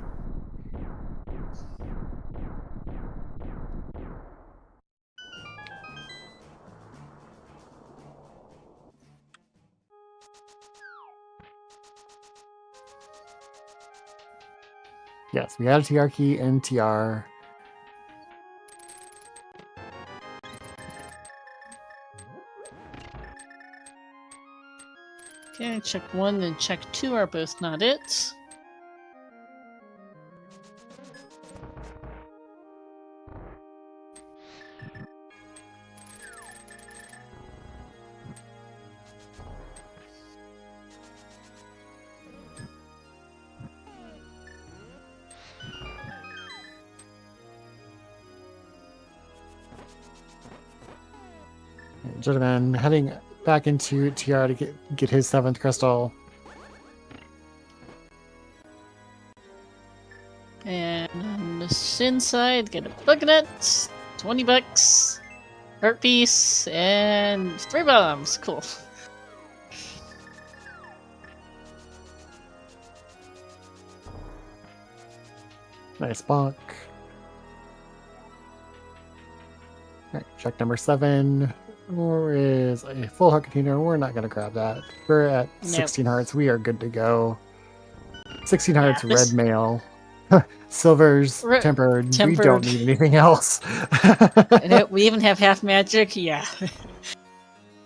Yes, we had a TR key in TR. Okay, check 1 and check 2 are both not it. Jeddoman heading back into TR to get his 7th crystal. And on the Shin side, get a Bucket, $20, Heart Piece, and 3 bombs. Cool. Nice bonk. Alright, check number 7. Or is a full heart container. We're not going to grab that. We're at 16 hearts. We are good to go. 16 hearts, red mail. Silver's tempered. We don't need anything else. We even have half magic. Yeah.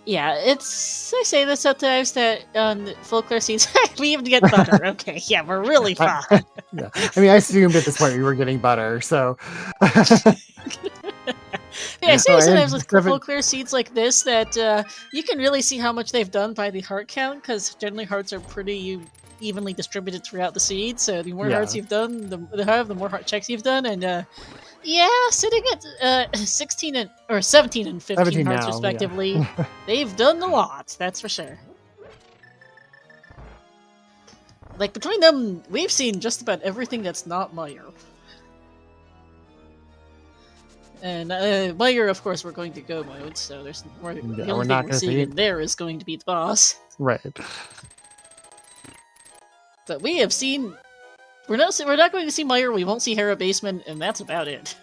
Yeah, I say this sometimes that on full clear seeds, we even get butter. Okay, yeah, we're really fine. Yeah. I mean, I assumed at this point we were getting butter, so... Yeah, I say sometimes with full clear seeds like this that you can really see how much they've done by the heart count, because generally hearts are pretty evenly distributed throughout the seed, so the more hearts you've done, the more heart checks you've done, and sitting at 17 and 15 hearts respectively, they've done a lot, that's for sure. Like, between them, we've seen just about everything that's not Meyer. And Meyer, of course, we're going to go mode, so there's the only thing we're seeing there is going to be the boss. Right. But we have seen... We're not going to see Meyer, we won't see Hera Basement, and that's about it.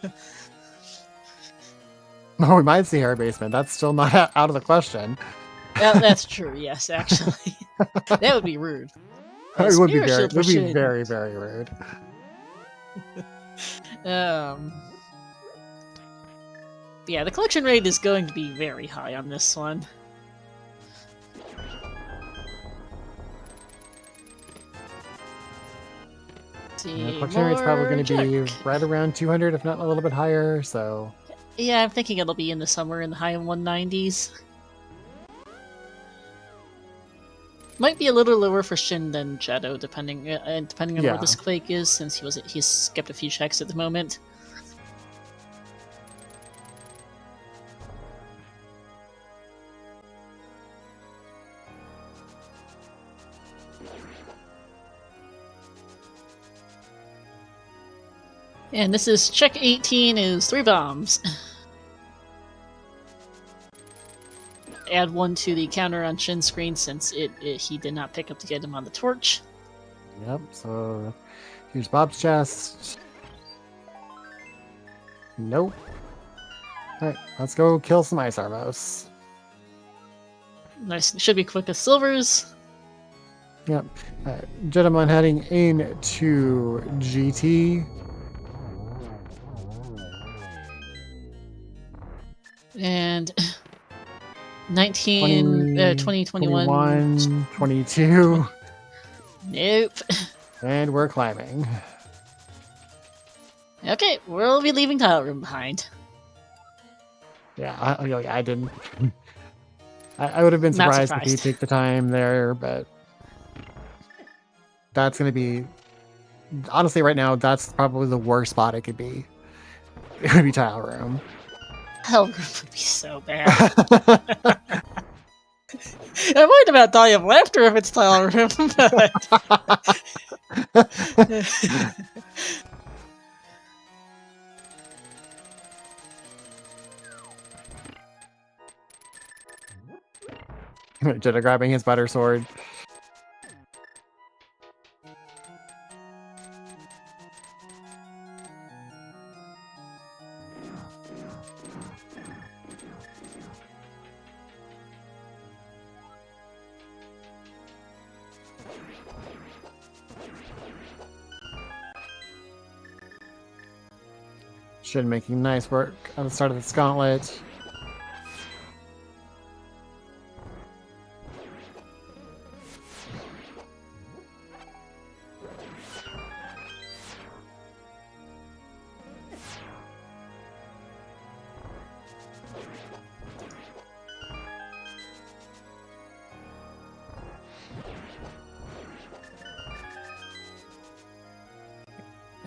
Oh, we might see Hera Basement. That's still not out of the question. That's true, yes, actually. That would be rude. It would be very, very rude. Yeah, the collection rate is going to be very high on this one. The collection rate's probably going to be right around 200, if not a little bit higher, so... Yeah, I'm thinking it'll be somewhere in the high 190s. Might be a little lower for Shin than Jeddo, depending on where this Quake is, since he's skipped a few checks at the moment. And this is check 18 is 3 bombs. Add 1 to the counter on Shin's screen since he did not pick up to get him on the torch. Yep, so here's Bob's chest. Nope. Alright, let's go kill some Ice Armos. Nice, should be quick as Silvers. Yep. Gentleman heading into GT. And 20, 21, 22. Nope. And we're climbing. Okay, we'll be leaving tile room behind. Yeah, I didn't. I would have been Not surprised if you surprised. take the time there, but that's going to be honestly right now. That's probably the worst spot it could be. It would be tile room. Tile room would be so bad. I might about die of laughter if it's tile room, but Jeddah grabbing his butter sword. Shin making nice work at the start of this gauntlet.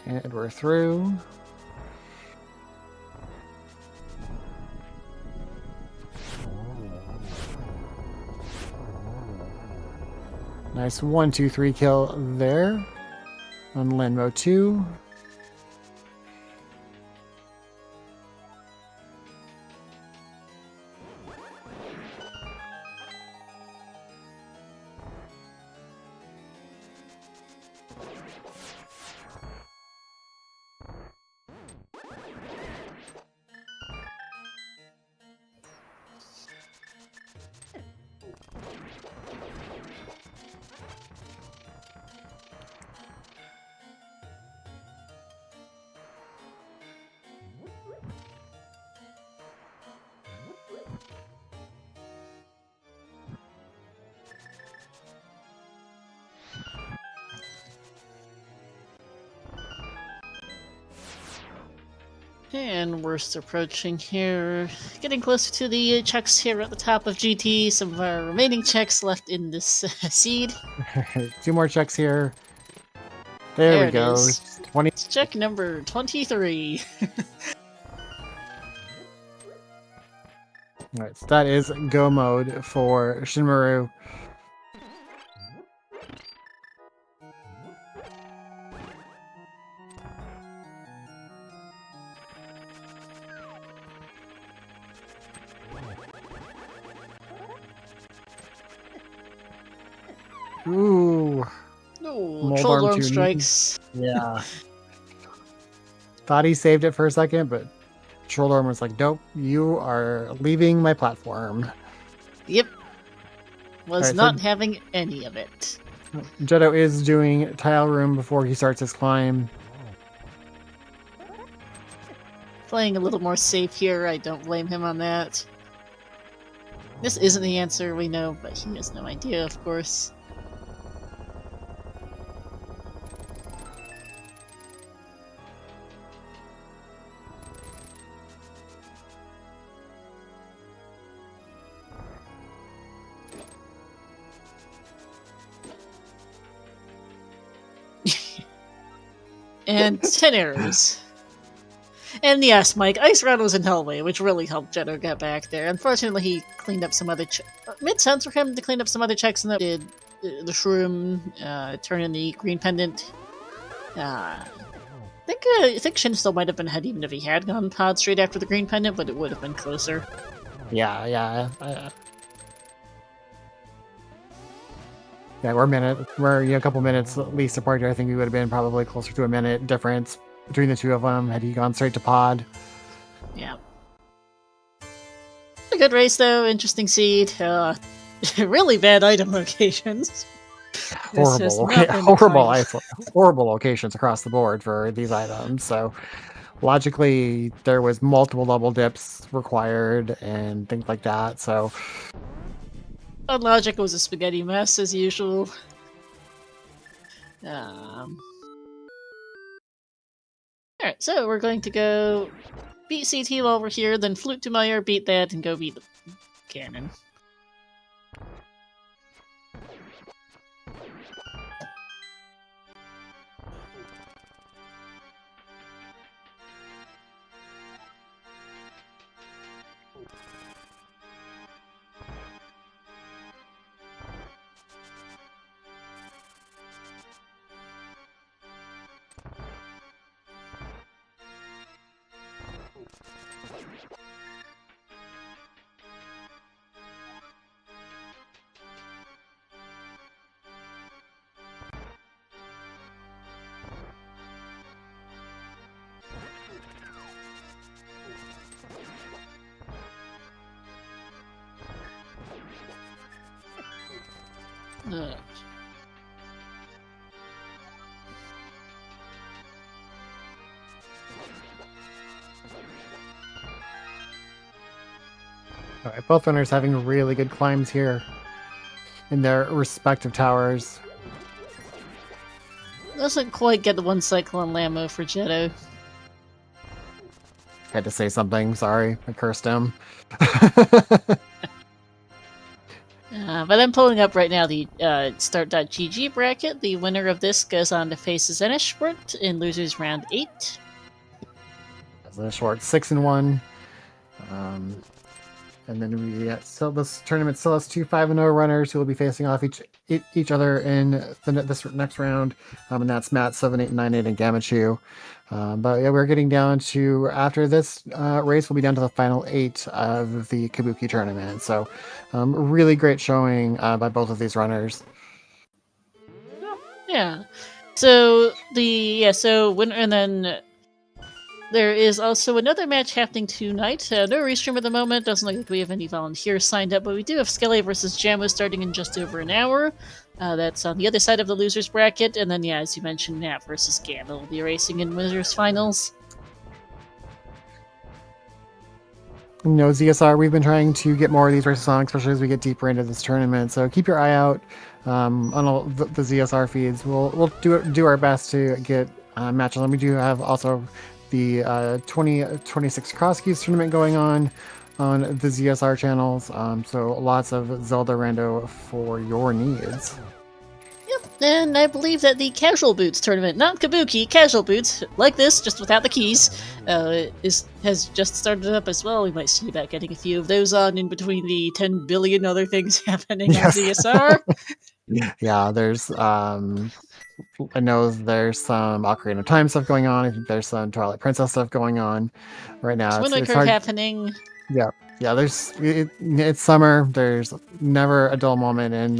And we're through. Nice 1-2-3 kill there on Lenmo 2. And we're approaching here, getting closer to the checks here at the top of GT. Some of our remaining checks left in this seed. 2 more checks here. There we go. Is. 20. It's check number 23. Alright, so that is go mode for Shinmaru. Ooh. No, troll arm strikes. Yeah. Thought he saved it for a second, but Troll Arm was like, nope, you are leaving my platform. Yep. Was right, not having any of it. Jeddo is doing tile room before he starts his climb. Playing a little more safe here, I don't blame him on that. This isn't the answer, we know, but he has no idea, of course. And 10 errors. And yes, Mike, Ice Rod was in Hellway, which really helped Jeddo get back there. Unfortunately, he cleaned up some other made sense for him to clean up some other checks, and that did the Shroom, turn in the green pendant. I think Shin still might have been ahead even if he had gone pod straight after the green pendant, but it would have been closer. Yeah. Yeah, we're a couple minutes at least apart here. I think we would have been probably closer to a minute difference between the two of them had he gone straight to pod. Yeah. A good race though, interesting seed. Really bad item locations. Horrible locations across the board for these items. So logically, there was multiple double dips required and things like that. So Logic was a spaghetti mess as usual. Alright, so we're going to go beat CT while we're here, then Flute to Meyer, beat that, and go beat the cannon. Alright, both runners having really good climbs here in their respective towers. Doesn't quite get the one cycle on Lammo for Jeddo. Had to say something, sorry, I cursed him. But I'm pulling up right now the start.gg bracket. The winner of this goes on to face Zenishwort in losers round 8. Zenishwort 6-1. And then we so this tournament still has 2 5-0 runners who will be facing off each other in this next round, and that's Matt 7898 and Gamachu. But yeah, we're getting down to, after this race, we'll be down to the final 8 of the Cabookey tournament. So, really great showing by both of these runners. Yeah. So winner, and then there is also another match happening tonight. No restream at the moment. Doesn't look like we have any volunteers signed up, but we do have Skelly versus Jammo starting in just over an hour. That's on the other side of the losers bracket. And then, yeah, as you mentioned, Nat versus Gamma will be racing in winners finals. You know, ZSR, we've been trying to get more of these races on, especially as we get deeper into this tournament. So keep your eye out on all the ZSR feeds. We'll do our best to get matches on. We do have also the 2026 Cross Keys tournament going on the ZSR channels. So lots of Zelda rando for your needs. Yep, and I believe that the Casual Boots tournament, not Cabookey, Casual Boots, like this, just without the keys, has just started up as well. We might see about getting a few of those on in between the 10 billion other things happening on ZSR. Yeah, there's I know there's some Ocarina of Time stuff going on. I think there's some Twilight Princess stuff going on right now. It's hard happening. Yeah. It's summer. There's never a dull moment in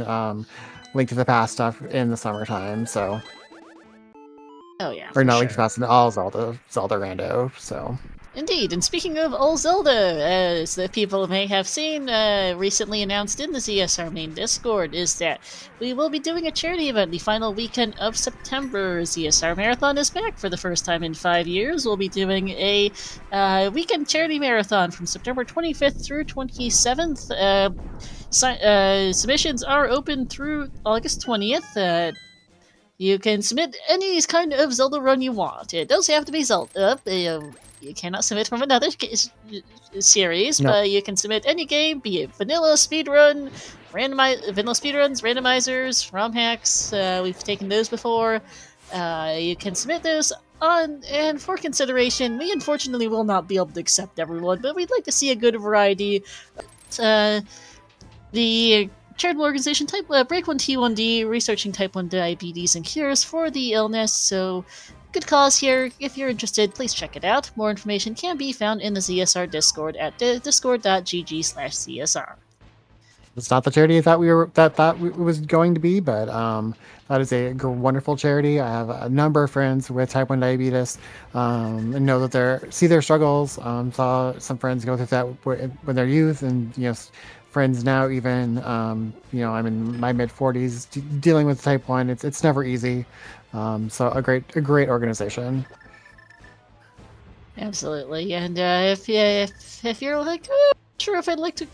Link to the Past stuff in the summertime. So. Oh yeah. Or not Link to the Past, all Zelda rando. So. Indeed, and speaking of all Zelda, as the people may have seen, recently announced in the ZSR main Discord, is that we will be doing a charity event the final weekend of September. ZSR Marathon is back for the first time in 5 years. We'll be doing a weekend charity marathon from September 25th through 27th. Submissions are open through August 20th. You can submit any kind of Zelda run you want. It does have to be Zelda. You cannot submit from another series, no. But you can submit any game, be it vanilla, speedrun, vanilla speedruns, randomizers, ROM hacks. We've taken those before. You can submit those on, and for consideration, we unfortunately will not be able to accept everyone, but we'd like to see a good variety. The charitable organization Break 1 T1D, researching type 1 diabetes and cures for the illness, so good cause here. If you're interested, please check it out. More information can be found in the ZSR Discord at discord.gg/ZSR. It's not the charity I thought it was going to be, but that is a wonderful charity. I have a number of friends with type 1 diabetes, and know that see their struggles. Saw some friends go through that when their youth, and friends now even I'm in my mid-40s dealing with type 1. It's never easy. So a great organization. Absolutely, and if you're like, Sure, if I'd like to,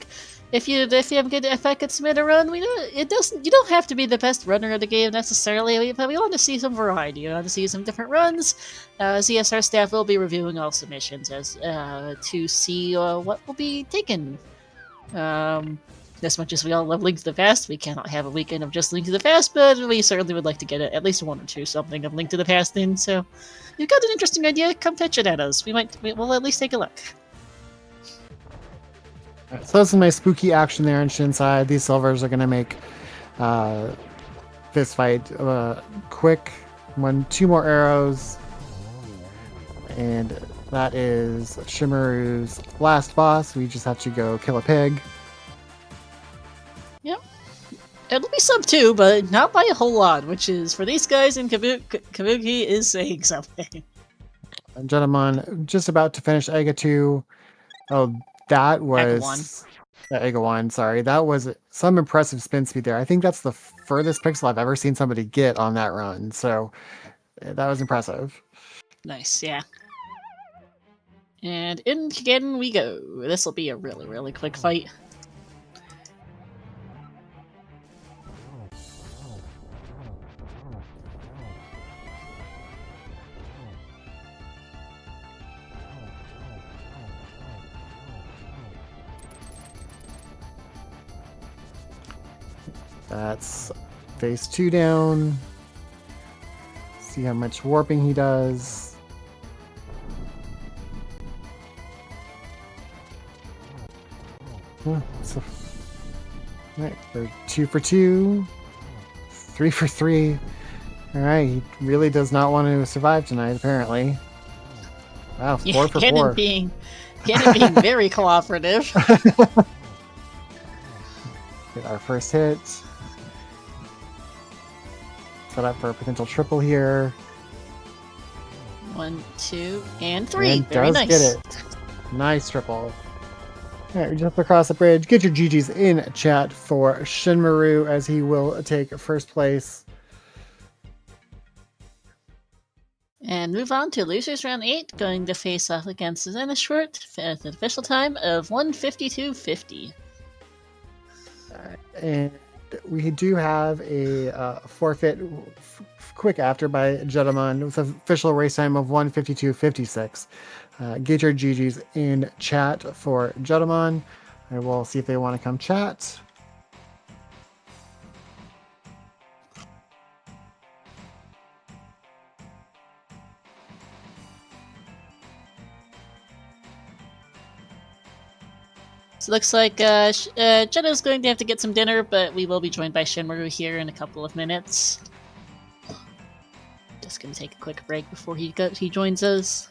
if I could submit a run, we know it doesn't. You don't have to be the best runner of the game necessarily, but we want to see some variety. We want to see some different runs. ZSR staff will be reviewing all submissions as to see what will be taken. As much as we all love Link to the Past, we cannot have a weekend of just Link to the Past, but we certainly would like to get at least one or two something of Link to the Past in. So, you've got an interesting idea. Come pitch it at us. We'll at least take a look. Right, so that's some nice spooky action there on Shin side. These silvers are going to make this fight quick. Two more arrows. And that is Shinmaru's last boss. We just have to go kill a pig. Yep. It'll be sub 2, but not by a whole lot, which is, for these guys in Cabookey, is saying something. Gentleman, just about to finish Ega 2. Oh, that was... Ega 1, sorry. That was some impressive spin speed there. I think that's the furthest pixel I've ever seen somebody get on that run, so that was impressive. Nice, yeah. And in again we go. This will be a really, really quick fight. That's phase 2 down. See how much warping he does. So, right, we're 2 for 2, 3 for 3. All right, he really does not want to survive tonight, apparently. Wow, 4 for 4. Being very cooperative. Get our first hit. Set up for a potential triple here. 1, 2, and 3. And very nice. Get it. Nice triple. All right, we jump across the bridge. Get your GGs in chat for Shinmaru as he will take first place. And move on to Losers Round 8, going to face off against Zenishort at an official time of 1:52:50. And we do have a forfeit quick after by jeddoman with an official race time of 1:52:56. Get your GGs in chat for jeddoman. I will see if they want to come chat. So it looks like Jeddo's going to have to get some dinner, but we will be joined by Shinmaru here in a couple of minutes. Just going to take a quick break before he joins us.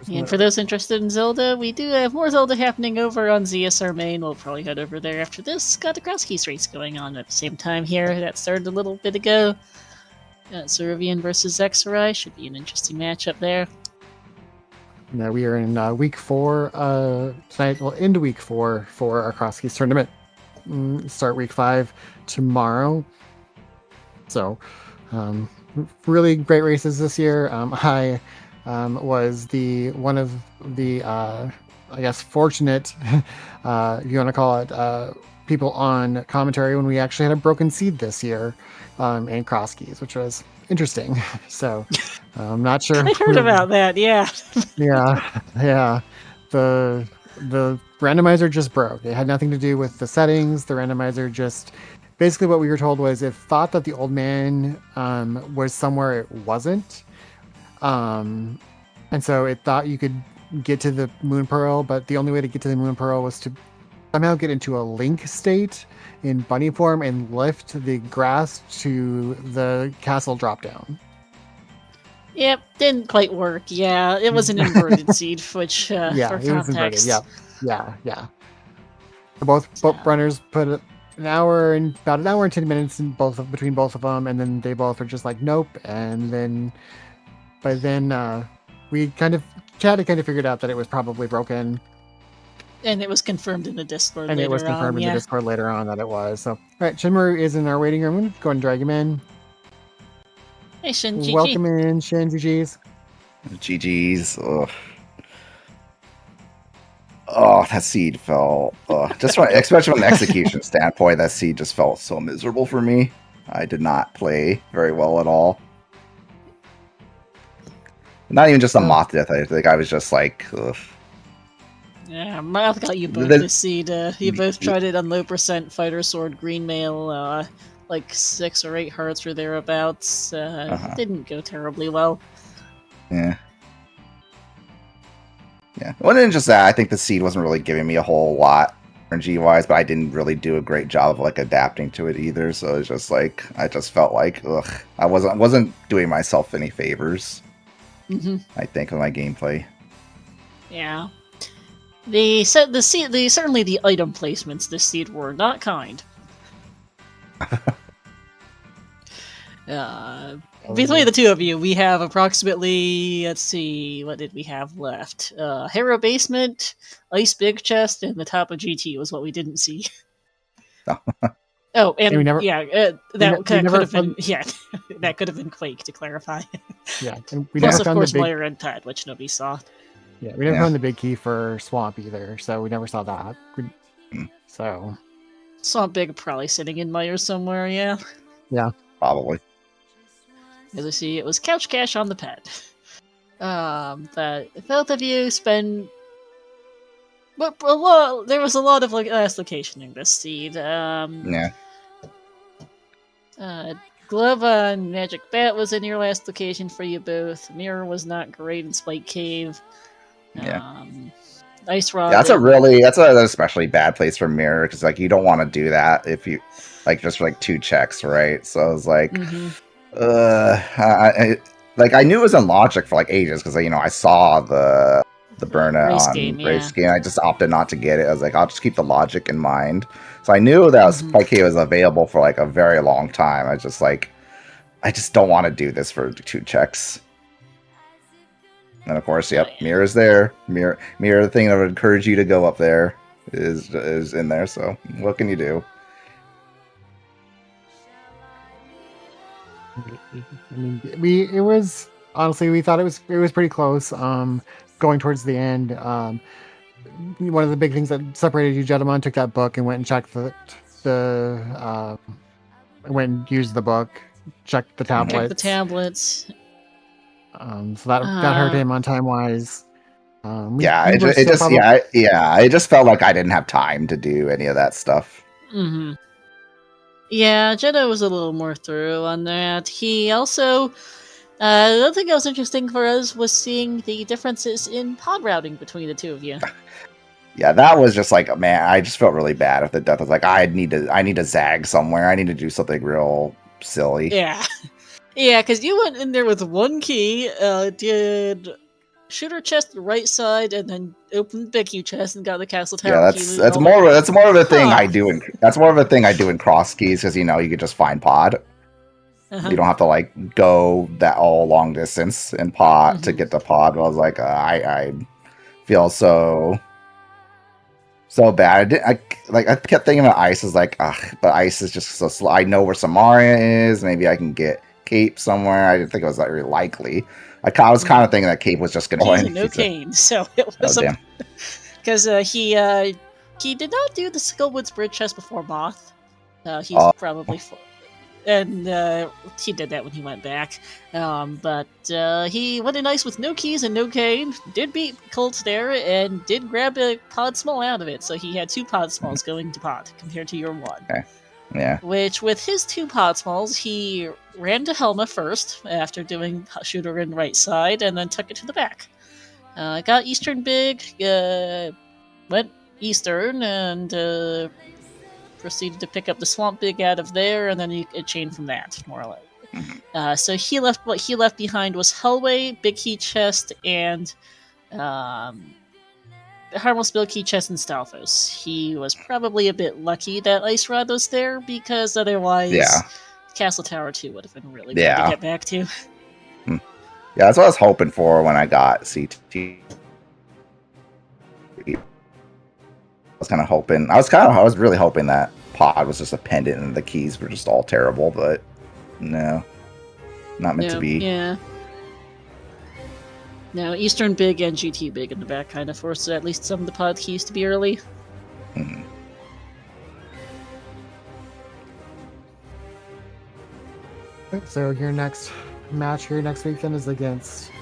Yeah. And for those interested in Zelda, we do have more Zelda happening over on ZSR Main. We'll probably head over there after this. Got the cross keys race going on at the same time here. That started a little bit ago. Ceruvian versus Xerai should be an interesting matchup there. Now we are in week 4 tonight. Well, into week 4 for our cross keys tournament. Start week 5 tomorrow. So, really great races this year. I was one of the I guess fortunate, if you want to call it, people on commentary when we actually had a broken seed this year in cross keys, which was interesting. So I'm not sure. I heard about that. Yeah. yeah. The randomizer just broke. It had nothing to do with the settings. The randomizer just basically what we were told was it thought that the old man was somewhere it wasn't. And so it thought you could get to the Moon Pearl, but the only way to get to the Moon Pearl was to somehow get into a link state in bunny form and lift the grass to the castle drop down. Yep, didn't quite work. Yeah, it was an inverted seed, which, Yeah, for it was inverted. context. Yeah. Both runners put about an hour and 10 minutes in between both of them, and then they both were just like, nope. And then, we Chad had kind of figured out that it was probably broken, And it was confirmed in the Discord and it was later confirmed on, in the yeah. Discord later on that it was. So, all right, Shinmaru is in our waiting room. Go and drag him in. Hey, Shin, GG. Welcome in, Shin. GG's. GG's. Ugh. Oh, that seed felt. Especially from an execution standpoint, that seed just felt so miserable for me. I did not play very well at all. Not even just a moth death. I think I was just like, ugh. Yeah, I've got you both this seed. You both tried it on low percent fighter sword green mail, like 6 or 8 hearts or thereabouts. Didn't go terribly well. Yeah. Yeah. Well, then just that, I think the seed wasn't really giving me a whole lot RNG wise, but I didn't really do a great job of like adapting to it either. So it's just like I just felt like, ugh, I wasn't doing myself any favors. I think with my gameplay. Yeah. Certainly the item placements this seed were not kind. Between the two of you, we have approximately, let's see, what did we have left? Hero Basement, Ice Big Chest, and the top of GT was what we didn't see. Oh, and that could have been that could have been Quake, to clarify. Yeah, and we Plus, never of found course, the big... Meyer and Tide, which nobody saw. Yeah, we never found the big key for Swamp either, so we never saw that. So Swamp Big probably sitting in Meyer somewhere, yeah. Yeah, probably. As I see, it was Couch Cash on the pad. But both of you spend. But there was a lot of last locationing this seed. Glova and Magic Bat was in your last location for you both. Mirror was not great in Spike Cave. Ice Rod. Yeah, that's an especially bad place for Mirror, because like you don't want to do that if you like just for like 2 checks, right? So I was like, I knew it was in Logic for like ages because I saw the burnout on race game. I just opted not to get it. I was like, I'll just keep the Logic in mind. So I knew that Spike Cave was available for like a very long time. I just don't want to do this for 2 checks. And of course, Mirror's there. Mirror, the thing that would encourage you to go up there is in there. So what can you do? I mean, we thought it was pretty close. Going towards the end, one of the big things that separated you, jeddoman, took that book and went and checked went and used the book, checked the tablets. Checked the tablets. So that hurt him on time wise. It just felt like I didn't have time to do any of that stuff. Yeah, Jeddo was a little more thorough on that. He also, the other thing that was interesting for us was seeing the differences in pod routing between the two of you. Yeah, that was just like, man, I just felt really bad at the death. I was like, I need to zag somewhere. I need to do something real silly. Yeah. Yeah, because you went in there with 1 key, did shooter chest the right side, and then opened the Q chest and got the castle tower key. That's more of a thing I do in cross keys, because you can just find pod. You don't have to like go that all long distance in pod to get the pod. But I was like, I feel so bad. I kept thinking about ice is like, but ice is just so slow. I know where Samaria is. Maybe I can get Cape somewhere. I didn't think it was that really likely. I was kind of thinking that Cape was just going to no cane, so it was because he did not do the Skullwoods Bridge chest before Moth. He's probably and he did that when he went back. But he went in ice with no keys and no cane. Did beat Colt there and did grab a pod small out of it. So he had 2 pod smalls going to pod compared to your 1. Okay. Yeah. Which, with his 2 pod smalls, he ran to Helma first after doing shooter in right side, and then took it to the back. Got Eastern big, went Eastern, and proceeded to pick up the Swamp big out of there, and then a chain from that, more or less. So what he left behind was Hellway, Big Key Chest, and Harmless Bill Key Chest and Stalfos. He was probably a bit lucky that Ice Rod was there, because otherwise Castle Tower 2 would have been really bad to get back to. Yeah, that's what I was hoping for when I got CT. I was really hoping that Pod was just a pendant and the keys were just all terrible, but no. Not meant to be. Yeah. No, Eastern Big and GT Big in the back kind of forced at least some of the pod keys to be early. Mm-hmm. So your next match here next week then is against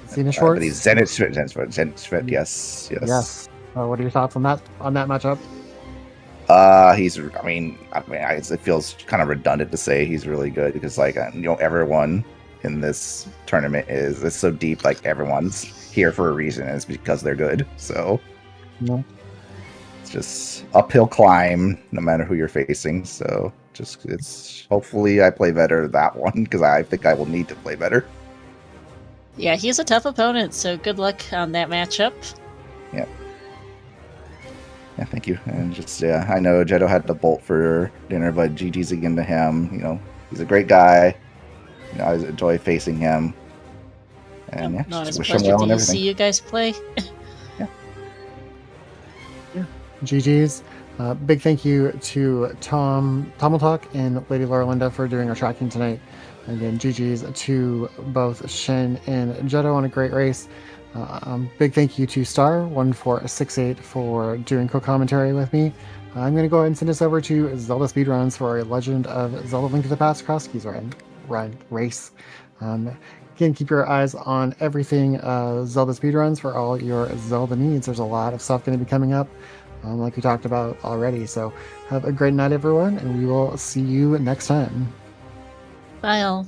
Xena Schwartz? Zenit, yes. What are your thoughts on that matchup? It feels kind of redundant to say he's really good because, everyone in this tournament it's so deep. Like, everyone's here for a reason, and it's because they're good. So, it's just uphill climb no matter who you're facing. So, hopefully I play better that one because I think I will need to play better. Yeah, he's a tough opponent. So good luck on that matchup. Yeah. Yeah, thank you. And I know Jeddo had to bolt for dinner, but GG's again to him. He's a great guy. I enjoy facing him. And not as wish pleasure him well to and see you guys play. Yeah. GG's. Big thank you to Tom Talk and Lady Laura Linda for doing our tracking tonight. Again, GG's to both Shin and Jeddo on a great race. Big thank you to Star1468 for doing co-commentary with me. I'm going to go ahead and send this over to Zelda Speedruns for a Legend of Zelda Link to the Past Cross Keys race. Again, keep your eyes on everything Zelda Speedruns for all your Zelda needs. There's a lot of stuff going to be coming up, like we talked about already. So have a great night, everyone, and we will see you next time. Bye, all.